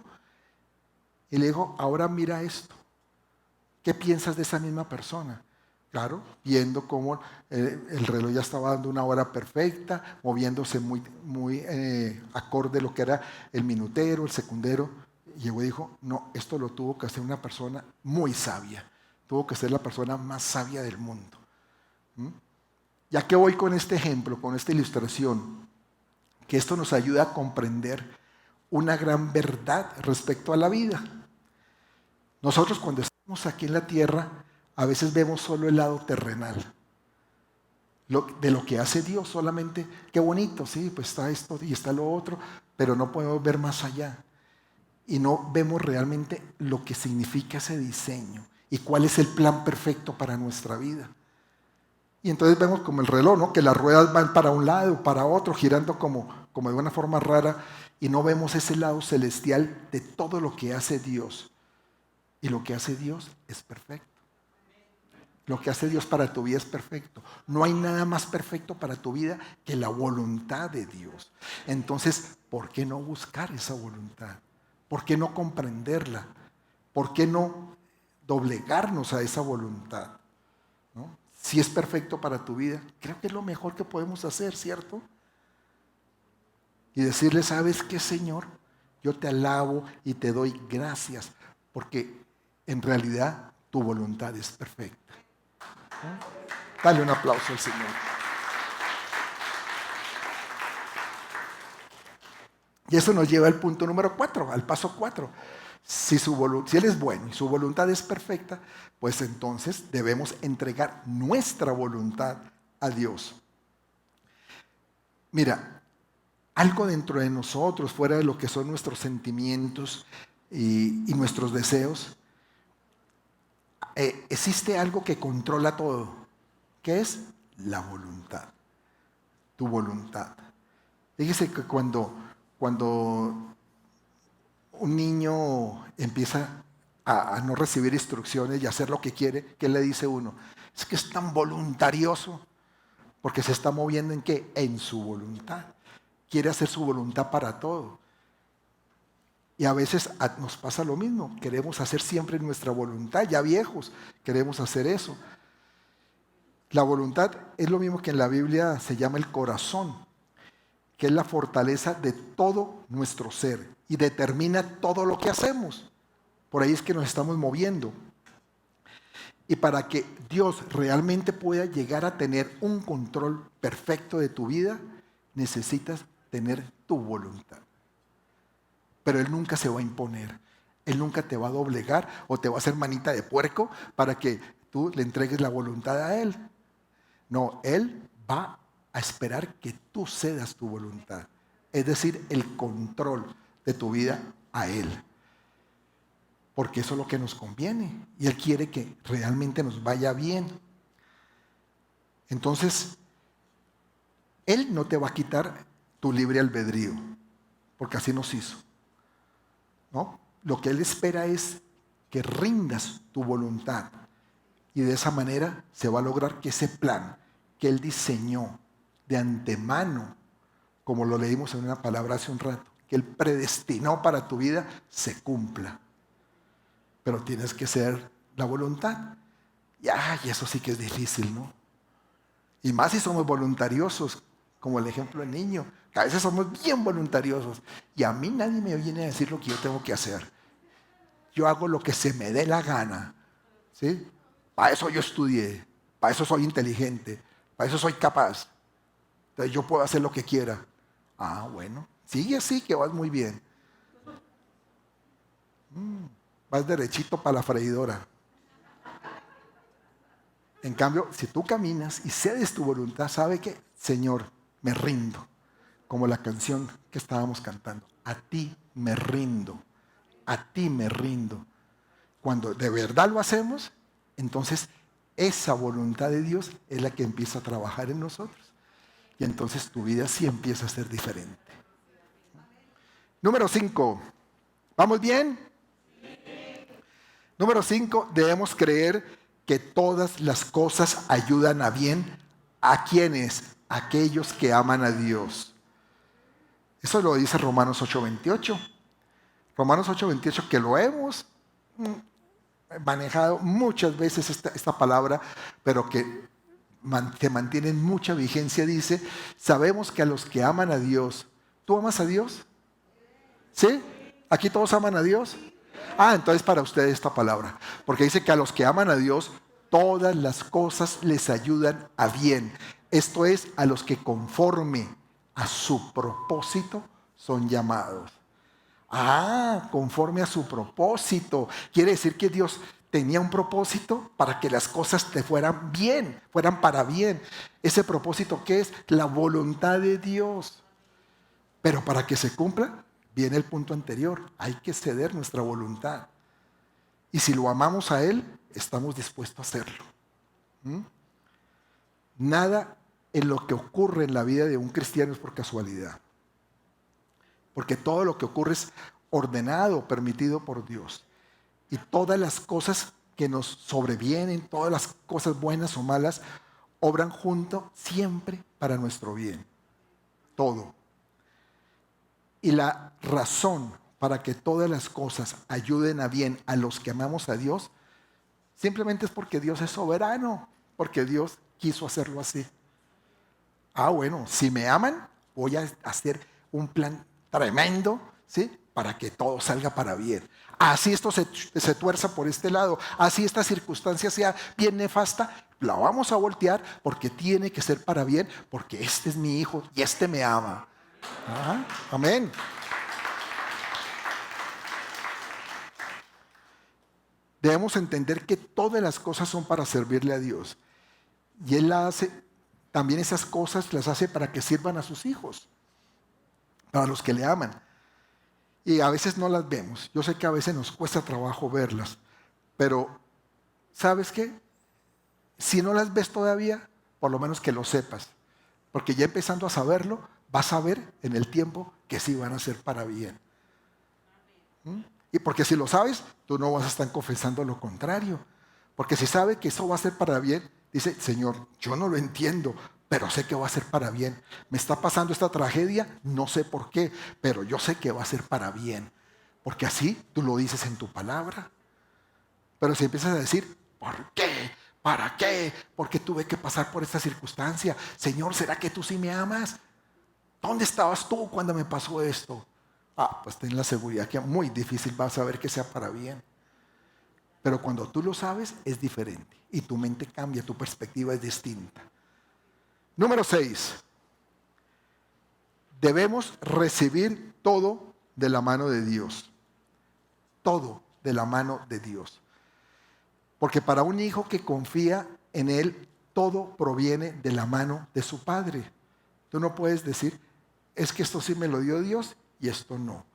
Y le dijo, ahora mira esto. ¿Qué piensas de esa misma persona? Claro, viendo cómo el reloj ya estaba dando una hora perfecta, moviéndose muy acorde a lo que era el minutero, el secundero. Llegó y dijo, no, esto lo tuvo que hacer una persona muy sabia. Tuvo que ser la persona más sabia del mundo. Ya que voy con este ejemplo, con esta ilustración, que esto nos ayuda a comprender una gran verdad respecto a la vida. Nosotros cuando estamos aquí en la tierra, a veces vemos solo el lado terrenal, de lo que hace Dios solamente. Qué bonito, sí, pues está esto y está lo otro, pero no podemos ver más allá. Y no vemos realmente lo que significa ese diseño y cuál es el plan perfecto para nuestra vida. Y entonces vemos como el reloj, ¿no? Que las ruedas van para un lado, para otro, girando como de una forma rara, y no vemos ese lado celestial de todo lo que hace Dios. Y lo que hace Dios es perfecto. Lo que hace Dios para tu vida es perfecto. No hay nada más perfecto para tu vida que la voluntad de Dios. Entonces, ¿por qué no buscar esa voluntad? ¿Por qué no comprenderla? ¿Por qué no doblegarnos a esa voluntad? ¿No? Si es perfecto para tu vida, creo que es lo mejor que podemos hacer, ¿cierto? Y decirle, ¿sabes qué, Señor? Yo te alabo y te doy gracias, porque en realidad tu voluntad es perfecta. ¿No? Dale un aplauso al Señor. Y eso nos lleva al punto número 4, al paso 4. Si Él es bueno y su voluntad es perfecta, pues entonces debemos entregar nuestra voluntad a Dios. Mira, algo dentro de nosotros, fuera de lo que son nuestros sentimientos y nuestros deseos, existe algo que controla todo, que es la voluntad, tu voluntad. Fíjese que cuando un niño empieza a no recibir instrucciones y a hacer lo que quiere, ¿qué le dice uno? Es que es tan voluntarioso, porque se está moviendo ¿en qué? En su voluntad. Quiere hacer su voluntad para todo. Y a veces nos pasa lo mismo, queremos hacer siempre nuestra voluntad, ya viejos, queremos hacer eso. La voluntad es lo mismo que en la Biblia se llama el corazón, que es la fortaleza de todo nuestro ser y determina todo lo que hacemos. Por ahí es que nos estamos moviendo. Y para que Dios realmente pueda llegar a tener un control perfecto de tu vida, necesitas tener tu voluntad. Pero Él nunca se va a imponer. Él nunca te va a doblegar o te va a hacer manita de puerco para que tú le entregues la voluntad a Él. No, Él va a esperar que tú cedas tu voluntad. Es decir, el control de tu vida a Él. Porque eso es lo que nos conviene. Y Él quiere que realmente nos vaya bien. Entonces, Él no te va a quitar tu libre albedrío. Porque así nos hizo. ¿No? Lo que Él espera es que rindas tu voluntad y de esa manera se va a lograr que ese plan que Él diseñó de antemano, como lo leímos en una palabra hace un rato, que Él predestinó para tu vida, se cumpla. Pero tienes que ser la voluntad. Y eso sí que es difícil, ¿no? Y más si somos voluntariosos, como el ejemplo del niño. A veces somos bien voluntariosos. Y a mí nadie me viene a decir lo que yo tengo que hacer. Yo hago lo que se me dé la gana. ¿Sí? Para eso yo estudié. Para eso soy inteligente. Para eso soy capaz. Entonces yo puedo hacer lo que quiera. Bueno. Sigue así que vas muy bien. Vas derechito para la freidora. En cambio, si tú caminas y cedes tu voluntad, ¿sabe qué? Señor, me rindo. Como la canción que estábamos cantando. A ti me rindo. a ti me rindo. Cuando de verdad lo hacemos, entonces esa voluntad de Dios es la que empieza a trabajar en nosotros. Y entonces tu vida sí empieza a ser diferente. Número 5. ¿Vamos bien? Número 5. Debemos creer que todas las cosas ayudan a bien. ¿A quiénes? Aquellos que aman a Dios. Eso lo dice Romanos 8:28. Romanos 8:28, que lo hemos manejado muchas veces esta palabra, pero que se mantiene en mucha vigencia. Dice, sabemos que a los que aman a Dios, ¿tú amas a Dios? ¿Sí? ¿Aquí todos aman a Dios? Entonces para ustedes esta palabra, porque dice que a los que aman a Dios, todas las cosas les ayudan a bien. Esto es, a los que conforme a su propósito son llamados. Conforme a su propósito. Quiere decir que Dios tenía un propósito para que las cosas te fueran bien, fueran para bien. Ese propósito, ¿qué es? La voluntad de Dios. Pero para que se cumpla, viene el punto anterior. Hay que ceder nuestra voluntad. Y si lo amamos a Él, estamos dispuestos a hacerlo. Nada en lo que ocurre en la vida de un cristiano es por casualidad. Porque todo lo que ocurre es ordenado, permitido por Dios. Y todas las cosas que nos sobrevienen, todas las cosas buenas o malas, obran junto siempre para nuestro bien. Todo. Y la razón para que todas las cosas ayuden a bien a los que amamos a Dios, simplemente es porque Dios es soberano, porque Dios quiso hacerlo así. Bueno, si me aman, voy a hacer un plan tremendo, ¿sí? Para que todo salga para bien. Así esto se tuerza por este lado, así esta circunstancia sea bien nefasta, la vamos a voltear porque tiene que ser para bien, porque este es mi hijo y este me ama. Amén. Debemos entender que todas las cosas son para servirle a Dios. Y Él también esas cosas las hace para que sirvan a sus hijos, para los que le aman. Y a veces no las vemos. Yo sé que a veces nos cuesta trabajo verlas, pero ¿sabes qué? Si no las ves todavía, por lo menos que lo sepas. Porque ya empezando a saberlo, vas a ver en el tiempo que sí van a ser para bien. Y porque si lo sabes, tú no vas a estar confesando lo contrario. Porque si sabe que eso va a ser para bien, dice, Señor, yo no lo entiendo, pero sé que va a ser para bien. Me está pasando esta tragedia, no sé por qué, pero yo sé que va a ser para bien. Porque así tú lo dices en tu palabra. Pero si empiezas a decir, ¿por qué? ¿Para qué? ¿Por qué tuve que pasar por esta circunstancia? Señor, ¿será que tú sí me amas? ¿Dónde estabas tú cuando me pasó esto? Pues ten la seguridad que muy difícil vas a ver que sea para bien. Pero cuando tú lo sabes, es diferente. Y tu mente cambia, tu perspectiva es distinta. Número 6. Debemos recibir todo de la mano de Dios. Todo de la mano de Dios. Porque para un hijo que confía en Él, todo proviene de la mano de su padre. Tú no puedes decir, es que esto sí me lo dio Dios y esto no.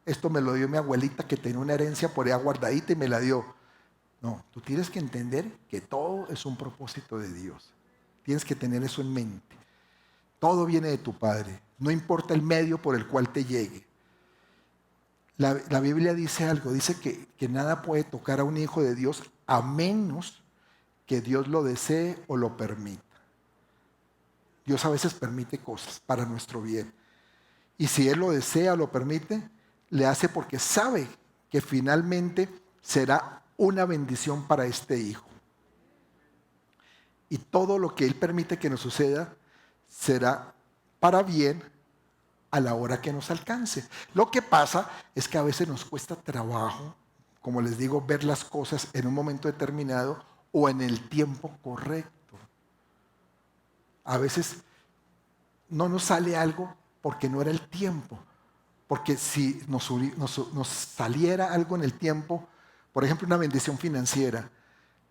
Esto me lo dio mi abuelita que tenía una herencia por allá guardadita y me la dio. No, tú tienes que entender que todo es un propósito de Dios. Tienes que tener eso en mente. Todo viene de tu Padre. No importa el medio por el cual te llegue. La Biblia dice algo. Dice que nada puede tocar a un hijo de Dios a menos que Dios lo desee o lo permita. Dios a veces permite cosas para nuestro bien. Y si Él lo desea o lo permite, le hace porque sabe que finalmente será una bendición para este hijo. Y todo lo que Él permite que nos suceda será para bien a la hora que nos alcance. Lo que pasa es que a veces nos cuesta trabajo, como les digo, ver las cosas en un momento determinado o en el tiempo correcto. A veces no nos sale algo porque no era el tiempo. Porque si nos saliera algo en el tiempo, por ejemplo, una bendición financiera,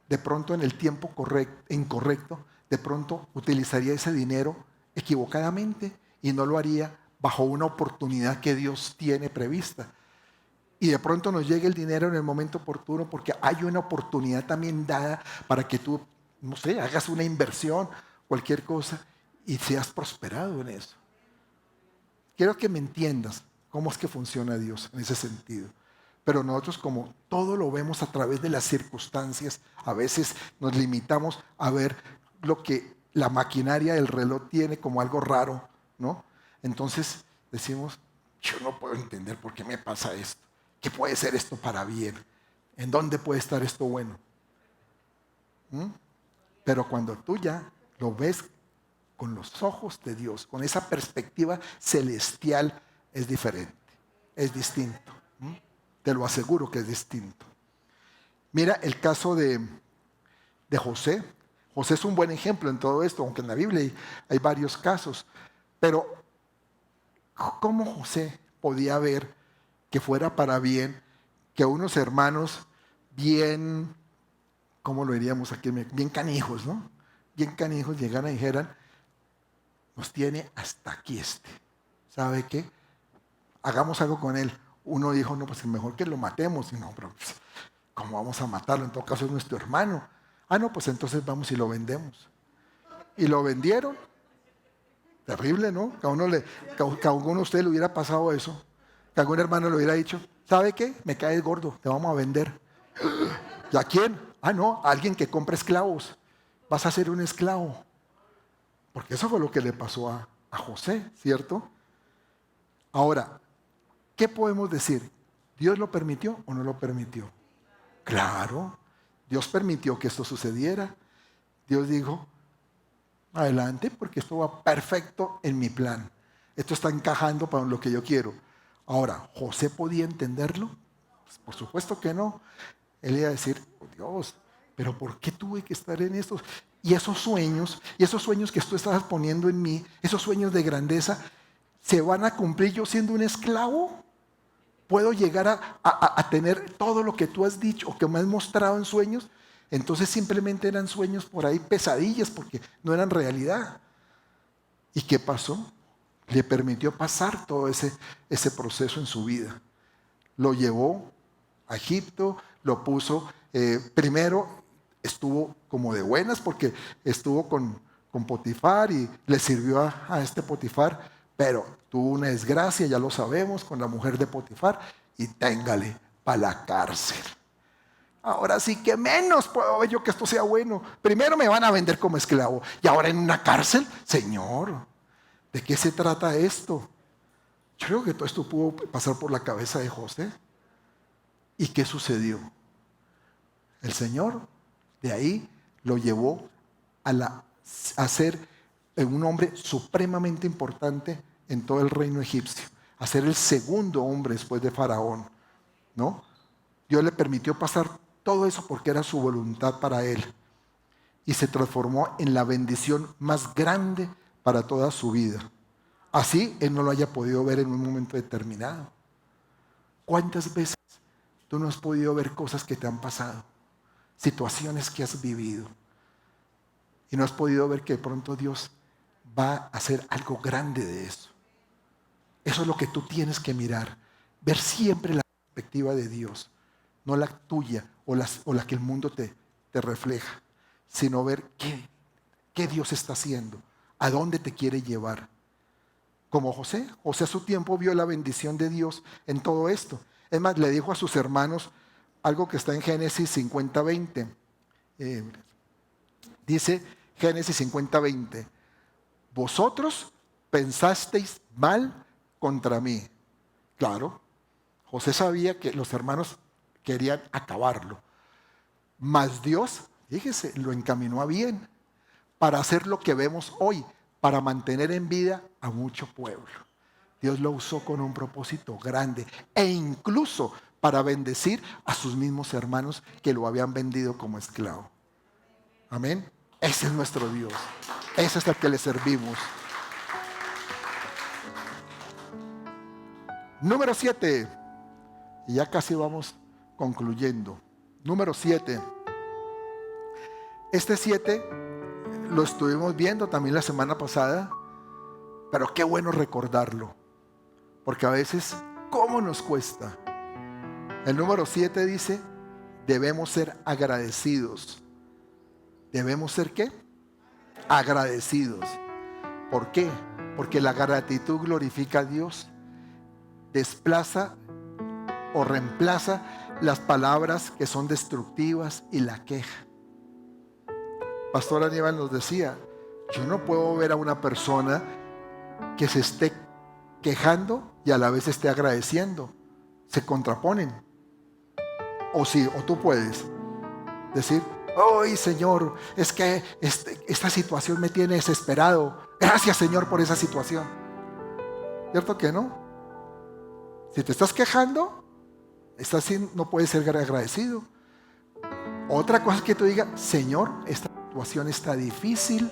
de pronto en el tiempo incorrecto, de pronto utilizaría ese dinero equivocadamente y no lo haría bajo una oportunidad que Dios tiene prevista. Y de pronto nos llega el dinero en el momento oportuno porque hay una oportunidad también dada para que tú, no sé, hagas una inversión, cualquier cosa, y seas prosperado en eso. Quiero que me entiendas cómo es que funciona Dios en ese sentido. Pero nosotros, como todo lo vemos a través de las circunstancias, a veces nos limitamos a ver lo que la maquinaria del reloj tiene como algo raro, ¿no? Entonces decimos, yo no puedo entender por qué me pasa esto. ¿Qué puede ser esto para bien? ¿En dónde puede estar esto bueno? ¿Mm? Pero cuando tú ya lo ves con los ojos de Dios, con esa perspectiva celestial, es diferente, es distinto. ¿Mm? Te lo aseguro que es distinto. Mira el caso de José. José es un buen ejemplo en todo esto, aunque en la Biblia hay varios casos. Pero, ¿cómo José podía ver que fuera para bien que unos hermanos bien, ¿cómo lo diríamos aquí? Bien canijos, ¿no? Bien canijos llegaran y dijeran, nos tiene hasta aquí este. ¿Sabe qué? Hagamos algo con él. Uno dijo, no, pues mejor que lo matemos. Y no, pero pues, ¿cómo vamos a matarlo? En todo caso es nuestro hermano. Ah, no, pues entonces vamos y lo vendemos. Y lo vendieron. Terrible, ¿no? Que a alguno de ustedes le hubiera pasado eso. Que algún hermano le hubiera dicho, ¿sabe qué? Me caes gordo, te vamos a vender. ¿Y a quién? Ah, no, a alguien que compra esclavos. Vas a ser un esclavo. Porque eso fue lo que le pasó a José, ¿cierto? Ahora, ¿qué podemos decir? ¿Dios lo permitió o no lo permitió? Claro, Dios permitió que esto sucediera. Dios dijo, adelante, porque esto va perfecto en mi plan. Esto está encajando para lo que yo quiero. Ahora, ¿José podía entenderlo? Pues por supuesto que no. Él iba a decir, oh, Dios, pero ¿por qué tuve que estar en estos? Y esos sueños que tú estás poniendo en mí, esos sueños de grandeza, ¿se van a cumplir yo siendo un esclavo? ¿Puedo llegar a tener todo lo que tú has dicho o que me has mostrado en sueños? Entonces simplemente eran sueños por ahí, pesadillas, porque no eran realidad. ¿Y qué pasó? Le permitió pasar todo ese proceso en su vida. Lo llevó a Egipto, lo puso, primero estuvo como de buenas porque estuvo con Potifar y le sirvió a este Potifar, pero tuvo una desgracia, ya lo sabemos, con la mujer de Potifar y téngale para la cárcel. Ahora sí que menos puedo ver yo que esto sea bueno. Primero me van a vender como esclavo y ahora en una cárcel. Señor, ¿de qué se trata esto? Yo creo que todo esto pudo pasar por la cabeza de José. ¿Y qué sucedió? El Señor de ahí lo llevó a ser un hombre supremamente importante en todo el reino egipcio, a ser el segundo hombre después de Faraón, ¿no? Dios le permitió pasar todo eso porque era su voluntad para él y se transformó en la bendición más grande para toda su vida. Así él no lo haya podido ver en un momento determinado. ¿Cuántas veces tú no has podido ver cosas que te han pasado? Situaciones que has vivido y no has podido ver que de pronto Dios va a hacer algo grande de eso. Eso es lo que tú tienes que mirar, ver siempre la perspectiva de Dios, no la tuya o la que el mundo te refleja, sino ver qué Dios está haciendo, a dónde te quiere llevar. Como José a su tiempo vio la bendición de Dios en todo esto. Es más, le dijo a sus hermanos algo que está en Génesis 50:20. Dice Génesis 50:20, vosotros pensasteis mal contra mí. Claro, José sabía que los hermanos querían acabarlo, mas Dios, fíjese, lo encaminó a bien para hacer lo que vemos hoy, para mantener en vida a mucho pueblo. Dios lo usó con un propósito grande e incluso para bendecir a sus mismos hermanos que lo habían vendido como esclavo. Amén. Ese es nuestro Dios. Ese es el que le servimos. Número 7. Y ya casi vamos concluyendo. Número 7. Este 7 lo estuvimos viendo también la semana pasada, pero qué bueno recordarlo. Porque a veces, ¿cómo nos cuesta El número 7 dice, debemos ser agradecidos. ¿Debemos ser qué? Agradecidos. ¿Por qué? Porque la gratitud glorifica a Dios, desplaza o reemplaza las palabras que son destructivas y la queja. Pastor Aníbal nos decía, yo no puedo ver a una persona que se esté quejando y a la vez esté agradeciendo. Se contraponen. O sí, o tú puedes decir, ¡ay, Señor! Es que esta situación me tiene desesperado. Gracias, Señor, por esa situación. ¿Cierto que no? Si te estás quejando, no puedes ser agradecido. Otra cosa es que tú digas, Señor, esta situación está difícil,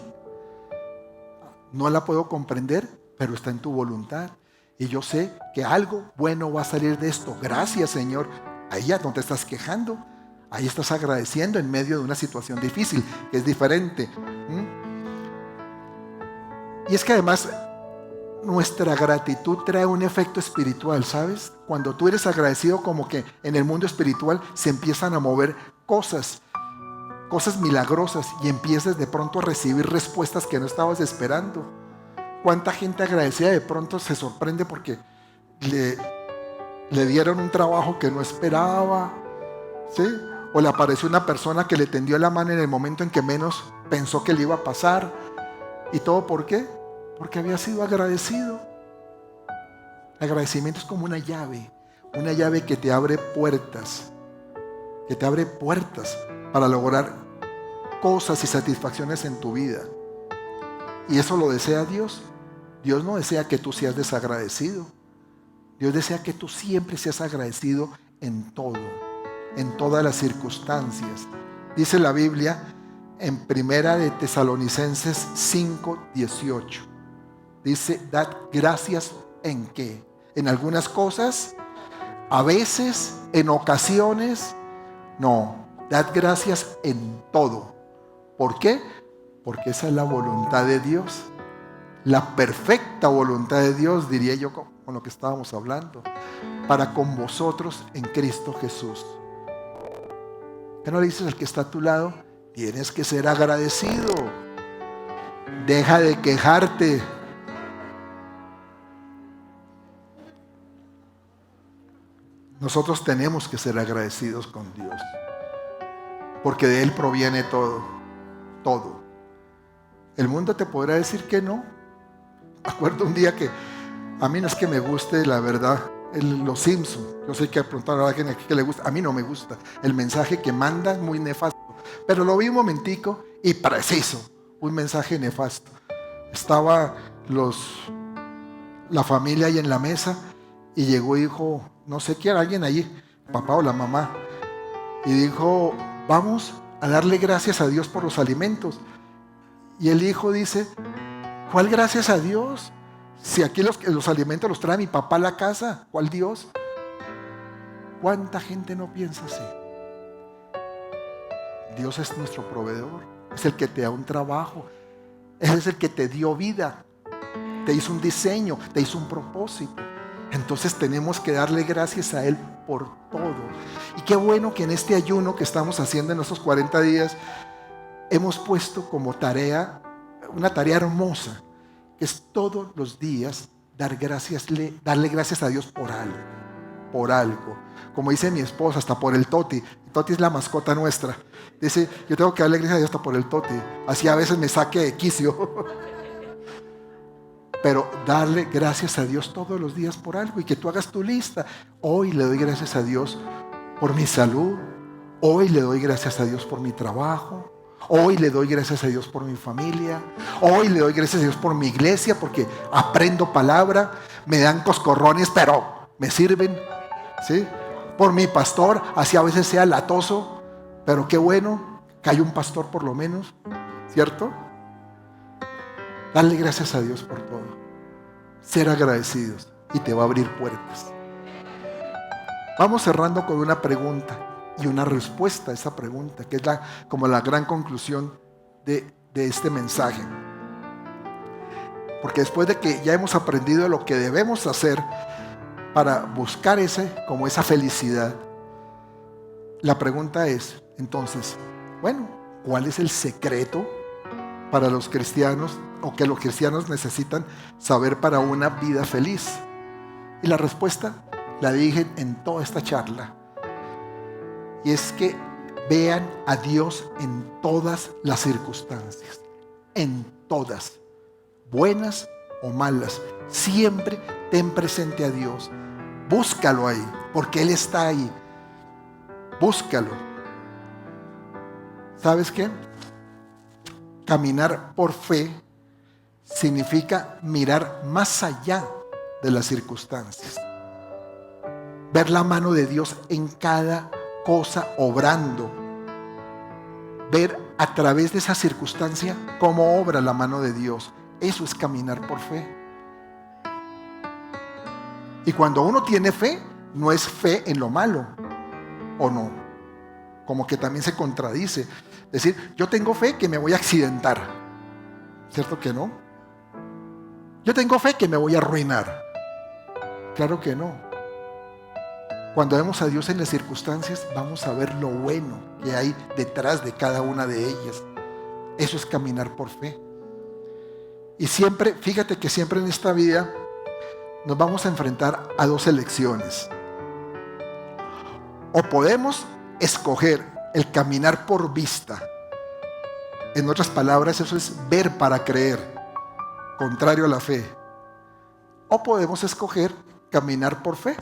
no la puedo comprender, pero está en tu voluntad. Y yo sé que algo bueno va a salir de esto. Gracias, Señor. Ahí ya no te estás quejando. Ahí estás agradeciendo en medio de una situación difícil, que es diferente. Y es que además nuestra gratitud trae un efecto espiritual, ¿sabes? Cuando tú eres agradecido, como que en el mundo espiritual se empiezan a mover cosas milagrosas y empiezas de pronto a recibir respuestas que no estabas esperando. ¿Cuánta gente agradecida de pronto se sorprende porque le dieron un trabajo que no esperaba, ¿sí? O le apareció una persona que le tendió la mano en el momento en que menos pensó que le iba a pasar? ¿Y todo por qué? Porque había sido agradecido. El agradecimiento es como una llave que te abre puertas, para lograr cosas y satisfacciones en tu vida. Y eso lo desea Dios. Dios no desea que tú seas desagradecido. Dios desea que tú siempre seas agradecido en todo, en todas las circunstancias. Dice la Biblia en Primera de Tesalonicenses 5:18. Dice, dad gracias ¿en qué? En algunas cosas, a veces, en ocasiones, no, dad gracias en todo. ¿Por qué? Porque esa es la voluntad de Dios. La perfecta voluntad de Dios, diría yo con lo que estábamos hablando, para con vosotros en Cristo Jesús. ¿Qué no le dices al que está a tu lado? Tienes que ser agradecido. Deja de quejarte. Nosotros tenemos que ser agradecidos con Dios, porque de Él proviene todo. El mundo te podrá decir que no. Me acuerdo un día que a mí no es que me guste, la verdad, los Simpsons. Yo sé que preguntar a alguien aquí que le gusta. A mí no me gusta. El mensaje que manda es muy nefasto. Pero lo vi un momentico y preciso. Un mensaje nefasto. Estaba la familia ahí en la mesa y llegó y dijo, no sé quién, alguien allí, papá o la mamá, y dijo, vamos a darle gracias a Dios por los alimentos. Y el hijo dice, ¿cuál gracias a Dios? Si aquí los alimentos los trae mi papá a la casa, ¿cuál Dios? ¿Cuánta gente no piensa así? Dios es nuestro proveedor, es el que te da un trabajo, Él es el que te dio vida, te hizo un diseño, te hizo un propósito. Entonces tenemos que darle gracias a Él por todo. Y qué bueno que en este ayuno que estamos haciendo en estos 40 días, hemos puesto como tarea, una tarea hermosa, que es todos los días darle gracias a Dios por algo. Como dice mi esposa, hasta por el Toti. El Toti es la mascota nuestra. Dice, yo tengo que darle gracias a Dios hasta por el Toti. Así a veces me saque de quicio. Pero darle gracias a Dios todos los días por algo y que tú hagas tu lista. Hoy le doy gracias a Dios por mi salud. Hoy le doy gracias a Dios por mi trabajo. Hoy le doy gracias a Dios por mi familia. Hoy le doy gracias a Dios por mi iglesia porque aprendo palabra. Me dan coscorrones, pero me sirven. ¿Sí? Por mi pastor, así a veces sea latoso, pero qué bueno que hay un pastor por lo menos. ¿Cierto? Darle gracias a Dios por todo. Ser agradecidos y te va a abrir puertas. Vamos cerrando con una pregunta y una respuesta a esa pregunta, que es como la gran conclusión de este mensaje. Porque después de que ya hemos aprendido lo que debemos hacer para buscar esa felicidad, la pregunta es, entonces, bueno, ¿cuál es el secreto para los cristianos o que los cristianos necesitan saber para una vida feliz? Y la respuesta la dije en toda esta charla. Y es que vean a Dios en todas las circunstancias. En todas. Buenas o malas. Siempre ten presente a Dios. Búscalo ahí, porque Él está ahí. Búscalo. ¿Sabes qué? Caminar por fe significa mirar más allá de las circunstancias. Ver la mano de Dios en cada cosa obrando. Ver a través de esa circunstancia cómo obra la mano de Dios. Eso es caminar por fe. Y cuando uno tiene fe, no es fe en lo malo, ¿o no? Como que también se contradice. Decir, yo tengo fe que me voy a accidentar. ¿Cierto que no? Yo tengo fe que me voy a arruinar. Claro que no. Cuando vemos a Dios en las circunstancias, vamos a ver lo bueno que hay detrás de cada una de ellas. Eso es caminar por fe. Y siempre, fíjate que siempre en esta vida nos vamos a enfrentar a dos elecciones. O podemos escoger el caminar por vista. En otras palabras, eso es ver para creer, contrario a la fe. O podemos escoger caminar por fe.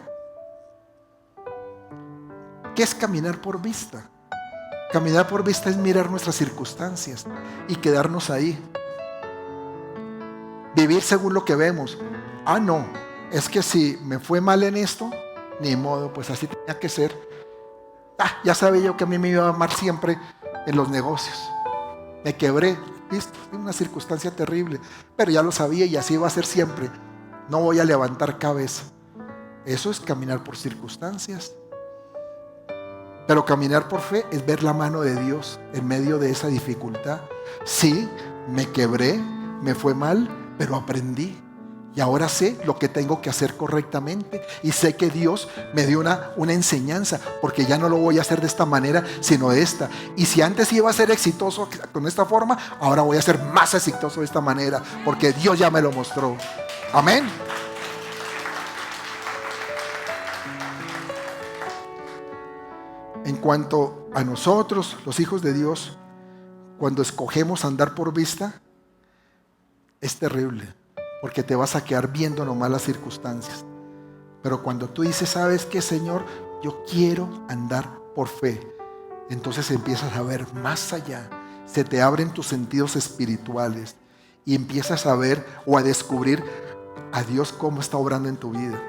¿Qué es caminar por vista? Caminar por vista es mirar nuestras circunstancias y quedarnos ahí. Vivir según lo que vemos. Ah, no, es que si me fue mal en esto, ni modo, pues así tenía que ser. Ya sabía yo que a mí me iba mal siempre en los negocios. Me quebré, listo, una circunstancia terrible, pero ya lo sabía y así va a ser siempre. No voy a levantar cabeza. Eso es caminar por circunstancias. Pero caminar por fe es ver la mano de Dios en medio de esa dificultad. Sí, me quebré, me fue mal, pero aprendí. Y ahora sé lo que tengo que hacer correctamente. Y sé que Dios me dio una enseñanza, porque ya no lo voy a hacer de esta manera, sino de esta. Y si antes iba a ser exitoso con esta forma, ahora voy a ser más exitoso de esta manera, porque Dios ya me lo mostró. Amén. En cuanto a nosotros, los hijos de Dios, cuando escogemos andar por vista, es terrible, porque te vas a quedar viendo nomás las circunstancias. Pero cuando tú dices, ¿sabes qué, Señor? Yo quiero andar por fe. Entonces empiezas a ver más allá. Se te abren tus sentidos espirituales y empiezas a ver o a descubrir a Dios cómo está obrando en tu vida.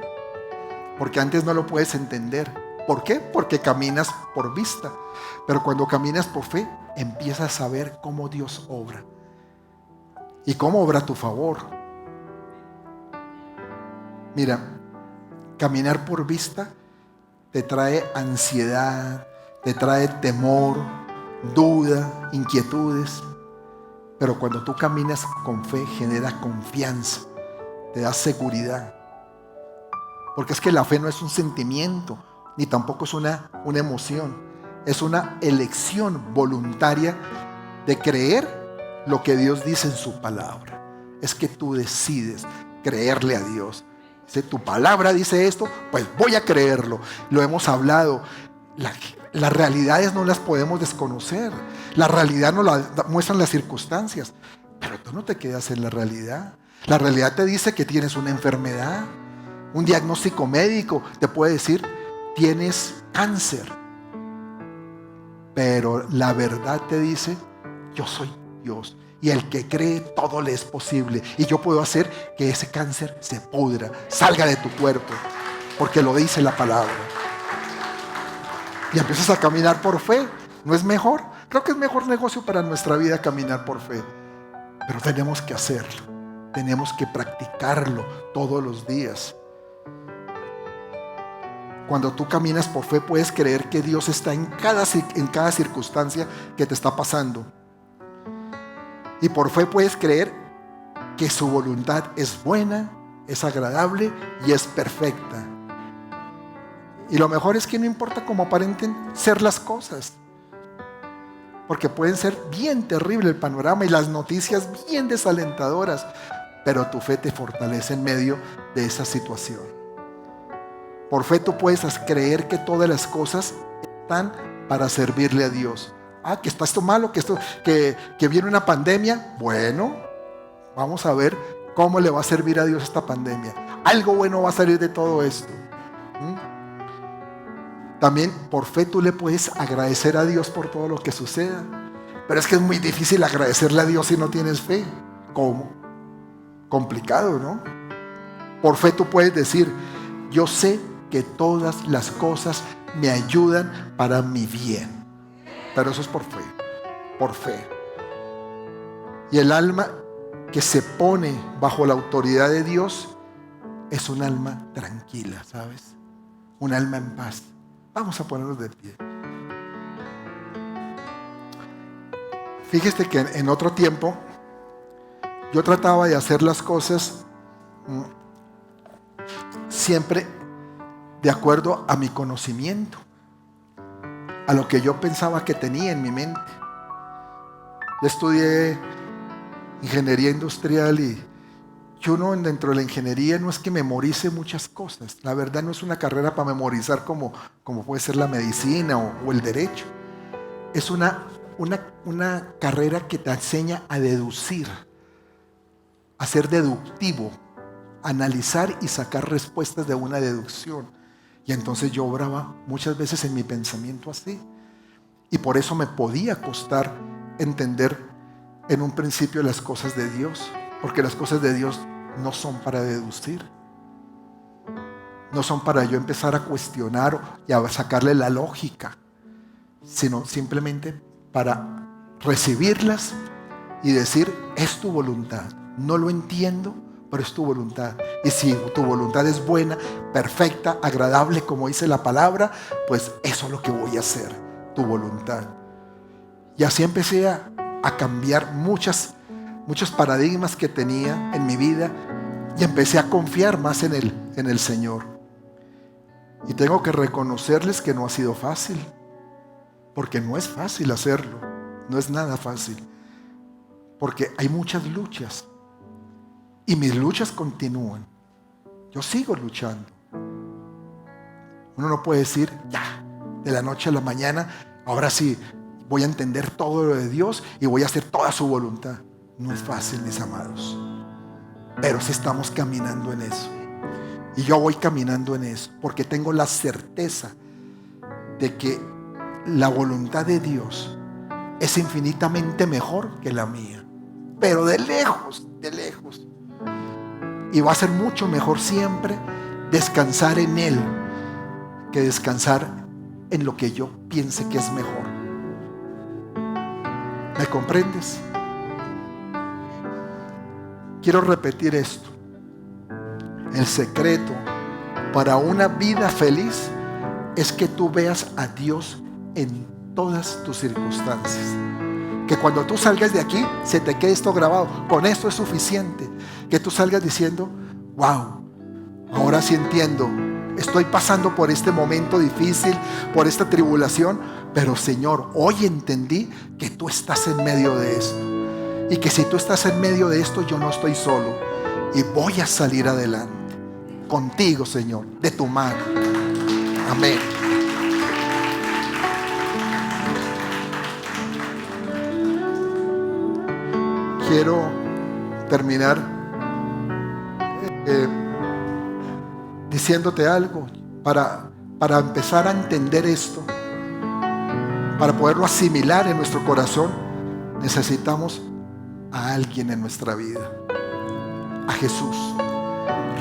Porque antes no lo puedes entender. ¿Por qué? Porque caminas por vista. Pero cuando caminas por fe, empiezas a ver cómo Dios obra. Y cómo obra a tu favor. Mira, caminar por vista te trae ansiedad, te trae temor, duda, inquietudes. Pero cuando tú caminas con fe, genera confianza, te da seguridad. Porque es que la fe no es un sentimiento, ni tampoco es una emoción. Es una elección voluntaria de creer lo que Dios dice en su palabra. Es que tú decides creerle a Dios. Si tu palabra dice esto, pues voy a creerlo. Lo hemos hablado. Las realidades no las podemos desconocer. La realidad nos la muestran las circunstancias. Pero tú no te quedas en la realidad. La realidad te dice que tienes una enfermedad. Un diagnóstico médico te puede decir, tienes cáncer. Pero la verdad te dice, yo soy Dios. Y el que cree, todo le es posible. Y yo puedo hacer que ese cáncer se pudra, salga de tu cuerpo. Porque lo dice la palabra. Y empiezas a caminar por fe. ¿No es mejor? Creo que es mejor negocio para nuestra vida caminar por fe. Pero tenemos que hacerlo. Tenemos que practicarlo todos los días. Cuando tú caminas por fe, puedes creer que Dios está en cada circunstancia que te está pasando. Y por fe puedes creer que su voluntad es buena, es agradable y es perfecta. Y lo mejor es que no importa cómo aparenten ser las cosas, porque pueden ser bien terrible el panorama y las noticias bien desalentadoras, pero tu fe te fortalece en medio de esa situación. Por fe tú puedes creer que todas las cosas están para servirle a Dios. Que está esto malo, que viene una pandemia. Bueno, vamos a ver cómo le va a servir a Dios esta pandemia. Algo bueno va a salir de todo esto. También por fe tú le puedes agradecer a Dios por todo lo que suceda. Pero es que es muy difícil agradecerle a Dios si no tienes fe. ¿Cómo? Complicado, ¿no? Por fe tú puedes decir, yo sé que todas las cosas me ayudan para mi bien. Pero eso es por fe, por fe. Y el alma que se pone bajo la autoridad de Dios es un alma tranquila, ¿sabes? Un alma en paz. Vamos a ponernos de pie. Fíjate que en otro tiempo yo trataba de hacer las cosas siempre de acuerdo a mi conocimiento, a lo que yo pensaba que tenía en mi mente. Yo estudié ingeniería industrial y uno dentro de la ingeniería no es que memorice muchas cosas. La verdad no es una carrera para memorizar como puede ser la medicina o el derecho. Es una carrera que te enseña a deducir, a ser deductivo, analizar y sacar respuestas de una deducción. Y entonces yo obraba muchas veces en mi pensamiento así. Y por eso me podía costar entender en un principio las cosas de Dios. Porque las cosas de Dios no son para deducir. No son para yo empezar a cuestionar y a sacarle la lógica. Sino simplemente para recibirlas y decir, es tu voluntad. No lo entiendo, pero es tu voluntad. Y si tu voluntad es buena, perfecta, agradable, como dice la palabra, pues eso es lo que voy a hacer, tu voluntad. Y así empecé a cambiar muchos paradigmas que tenía en mi vida y empecé a confiar más en el Señor. Y tengo que reconocerles que no ha sido fácil, porque no es fácil hacerlo, no es nada fácil, porque hay muchas luchas. Y mis luchas continúan. Yo sigo luchando. Uno no puede decir, ya, de la noche a la mañana, ahora sí, voy a entender todo lo de Dios y voy a hacer toda su voluntad. No es fácil, mis amados. Pero sí estamos caminando en eso. Y yo voy caminando en eso, porque tengo la certeza de que la voluntad de Dios es infinitamente mejor que la mía. Pero de lejos, de lejos. Y va a ser mucho mejor siempre descansar en Él que descansar en lo que yo piense que es mejor. ¿Me comprendes? Quiero repetir esto. El secreto para una vida feliz es que tú veas a Dios en todas tus circunstancias. Que cuando tú salgas de aquí se te quede esto grabado. Con esto es suficiente. Que tú salgas diciendo, wow, ahora sí entiendo. Estoy pasando por este momento difícil, por esta tribulación, pero Señor, hoy entendí que tú estás en medio de esto. Y que si tú estás en medio de esto, yo no estoy solo. Y voy a salir adelante. Contigo, Señor, de tu mano. Amén. Quiero terminar diciéndote algo para empezar a entender esto, para poderlo asimilar en nuestro corazón. Necesitamos a alguien en nuestra vida, a Jesús.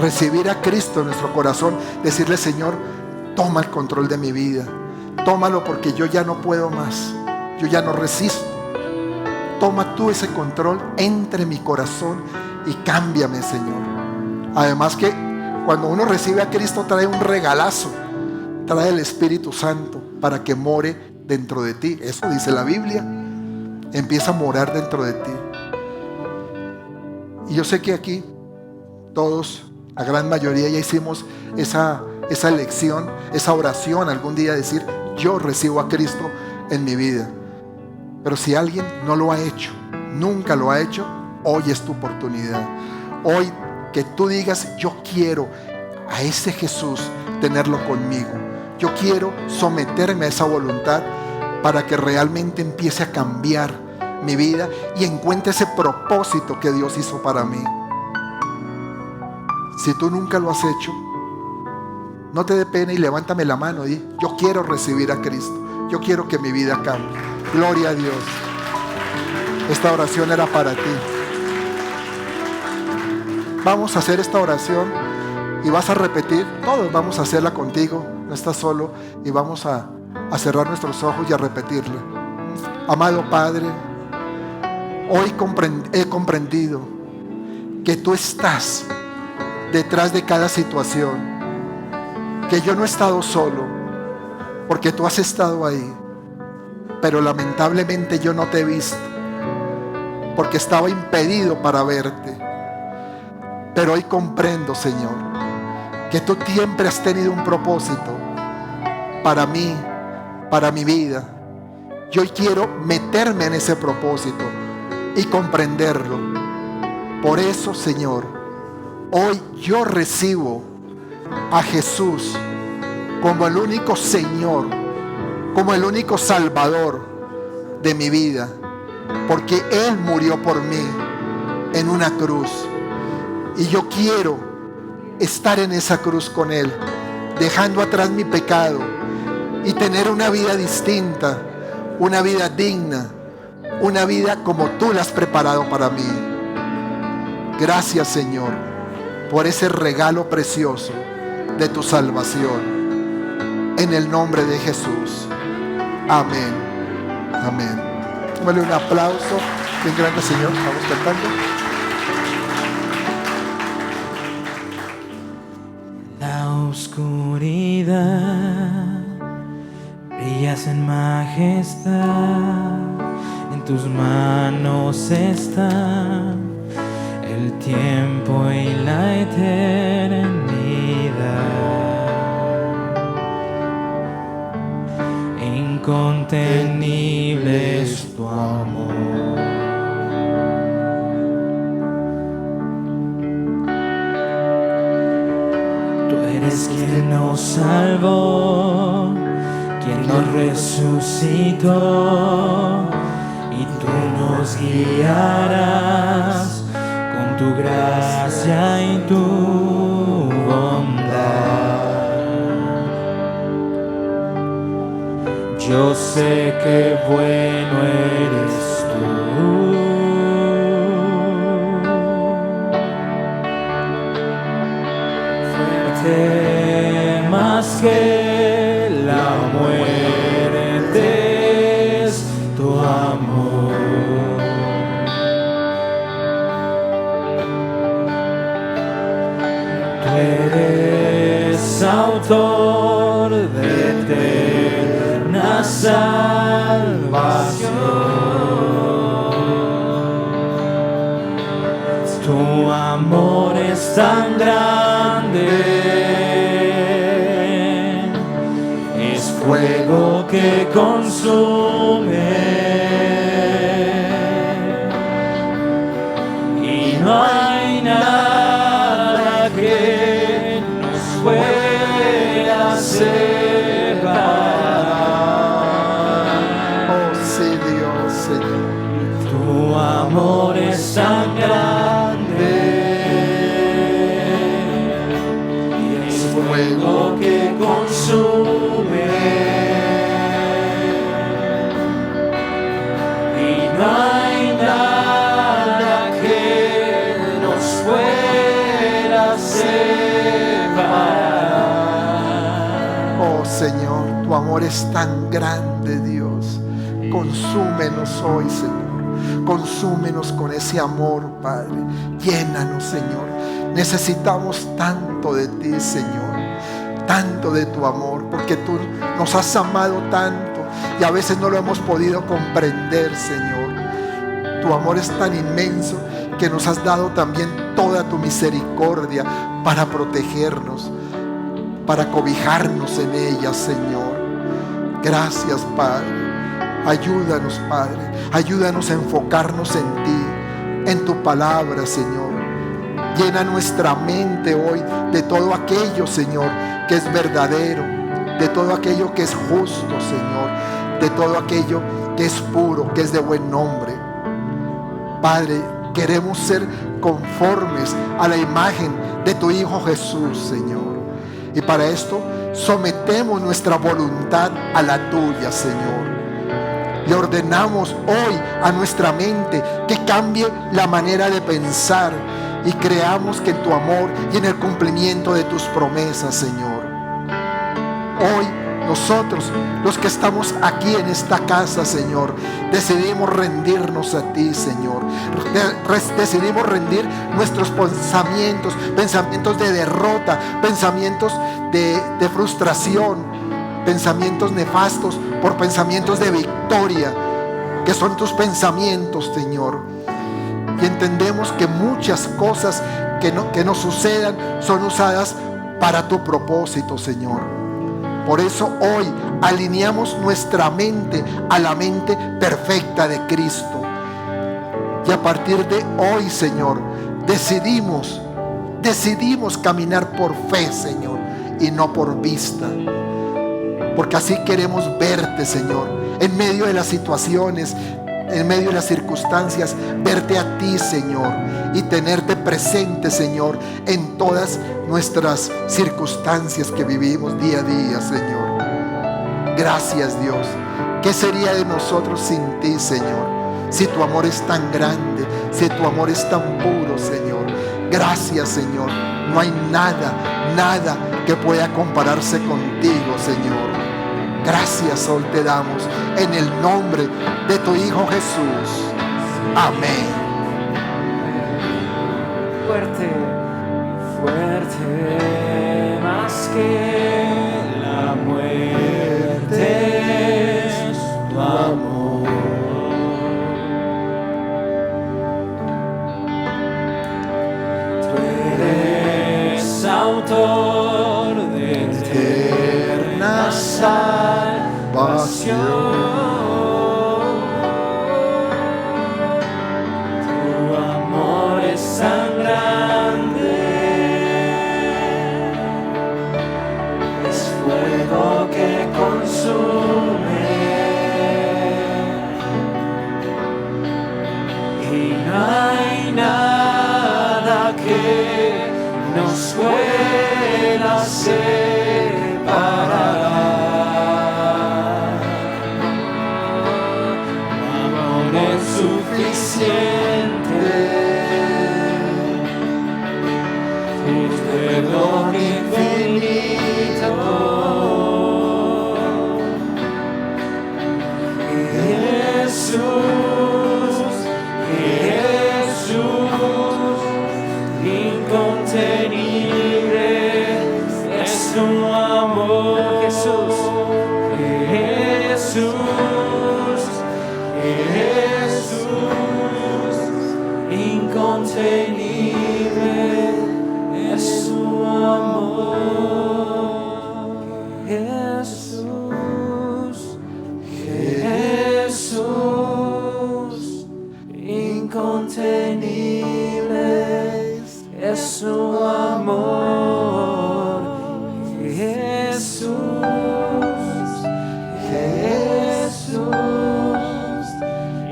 Recibir a Cristo en nuestro corazón, decirle, Señor, toma el control de mi vida, tómalo porque yo ya no puedo más, yo ya no resisto. Toma tú ese control entre mi corazón y cámbiame, Señor. Además que cuando uno recibe a Cristo trae un regalazo, trae el Espíritu Santo para que more dentro de ti. Eso dice la Biblia. Empieza a morar dentro de ti. Y yo sé que aquí todos, la gran mayoría, ya hicimos esa esa elección, esa oración, algún día decir, yo recibo a Cristo en mi vida. Pero si alguien no lo ha hecho, nunca lo ha hecho, hoy es tu oportunidad. Hoy que tú digas, yo quiero a ese Jesús tenerlo conmigo. Yo quiero someterme a esa voluntad para que realmente empiece a cambiar mi vida y encuentre ese propósito que Dios hizo para mí. Si tú nunca lo has hecho, no te dé pena y levántame la mano y di, yo quiero recibir a Cristo. Yo quiero que mi vida cambie. Gloria a Dios. Esta oración era para ti. Vamos a hacer esta oración y vas a repetir. Todos vamos a hacerla contigo. No estás solo. Y vamos a cerrar nuestros ojos y a repetirla. Amado Padre, hoy he comprendido que tú estás detrás de cada situación. Que yo no he estado solo, porque tú has estado ahí. Pero lamentablemente yo no te he visto, porque estaba impedido para verte. Pero hoy comprendo, Señor, que tú siempre has tenido un propósito para mí, para mi vida. Yo hoy quiero meterme en ese propósito y comprenderlo. Por eso, Señor, hoy yo recibo a Jesús como el único Señor, como el único Salvador de mi vida, porque Él murió por mí en una cruz. Y yo quiero estar en esa cruz con Él, dejando atrás mi pecado y tener una vida distinta, una vida digna, una vida como tú la has preparado para mí. Gracias, Señor, por ese regalo precioso de tu salvación. En el nombre de Jesús. Amén. Amén. Dale un aplauso bien grande, Señor. Vamos cantando.
La oscuridad brillas en majestad, en tus manos está el tiempo y la eternidad. Incontenible es tu amor. Tú eres quien nos salvó, quien nos resucitó, y tú nos guiarás con tu gracia y tu bondad. Yo sé que bueno eres tú. Fuerte más que la muerte es tu amor. Tú eres autor de eterna salvación. Tu amor es tan grande, es fuego que consume, y no hay nada que nos pueda separar.
Oh, sí, Dios, Señor.
Tu amor es tan grande, y es fuego que consume, y no hay nada que nos pueda separar.
Oh, Señor, tu amor es tan grande, Dios. Consúmenos hoy, Señor. Consúmenos con ese amor, Padre. Llénanos, Señor. Necesitamos tanto de ti, Señor. Tanto de tu amor, porque tú nos has amado tanto y a veces no lo hemos podido comprender, Señor. Tu amor es tan inmenso que nos has dado también toda tu misericordia para protegernos. para cobijarnos en ella, Señor. Gracias, Padre. Ayúdanos, Padre. Ayúdanos a enfocarnos en ti, en tu palabra, Señor. Llena nuestra mente hoy de todo aquello, Señor, que es verdadero, de todo aquello que es justo, Señor, de todo aquello que es puro, que es de buen nombre. Padre, queremos ser conformes a la imagen de tu Hijo Jesús, Señor. Y para esto sometemos nuestra voluntad a la tuya, Señor. Le ordenamos hoy a nuestra mente que cambie la manera de pensar y creamos que en tu amor y en el cumplimiento de tus promesas, Señor. Hoy nosotros, los que estamos aquí en esta casa, Señor, decidimos rendirnos a ti, Señor. Decidimos rendir nuestros pensamientos de derrota, pensamientos de frustración, pensamientos nefastos por pensamientos de victoria, que son tus pensamientos, Señor. Y entendemos que muchas cosas que nos sucedan son usadas para tu propósito, Señor. Por eso hoy alineamos nuestra mente a la mente perfecta de Cristo. Y a partir de hoy, Señor, decidimos caminar por fe, Señor, y no por vista. Porque así queremos verte, Señor, en medio de las situaciones, en medio de las circunstancias, verte a ti, Señor, y tenerte presente, Señor, en todas nuestras circunstancias que vivimos día a día, Señor. Gracias, Dios. ¿Qué sería de nosotros sin ti, Señor? Si tu amor es tan grande, si tu amor es tan puro, Señor. Gracias, Señor. No hay nada que pueda compararse contigo, Señor. Gracias hoy te damos en el nombre de tu Hijo Jesús. Amén.
Fuerte, fuerte, más que la muerte es tu amor. Tú eres autor de eterna salvación. Tan grande es fuego que consume y no hay nada que nos pueda separar. Amor es suficiente. Perdón infinito. Jesús, incontenible es tu amor. Jesús, incontenible es su amor. Jesús, incontenible es su amor. Jesús,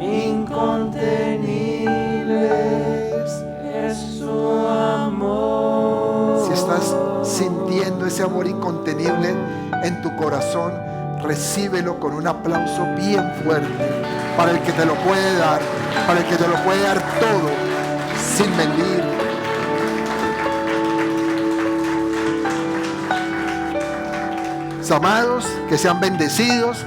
incontenible es su amor.
Si estás sintiendo ese amor incontenible en tu corazón, recíbelo con un aplauso bien fuerte para el que te lo puede dar, para el que te lo puede dar todo sin medir. Amados, que sean bendecidos,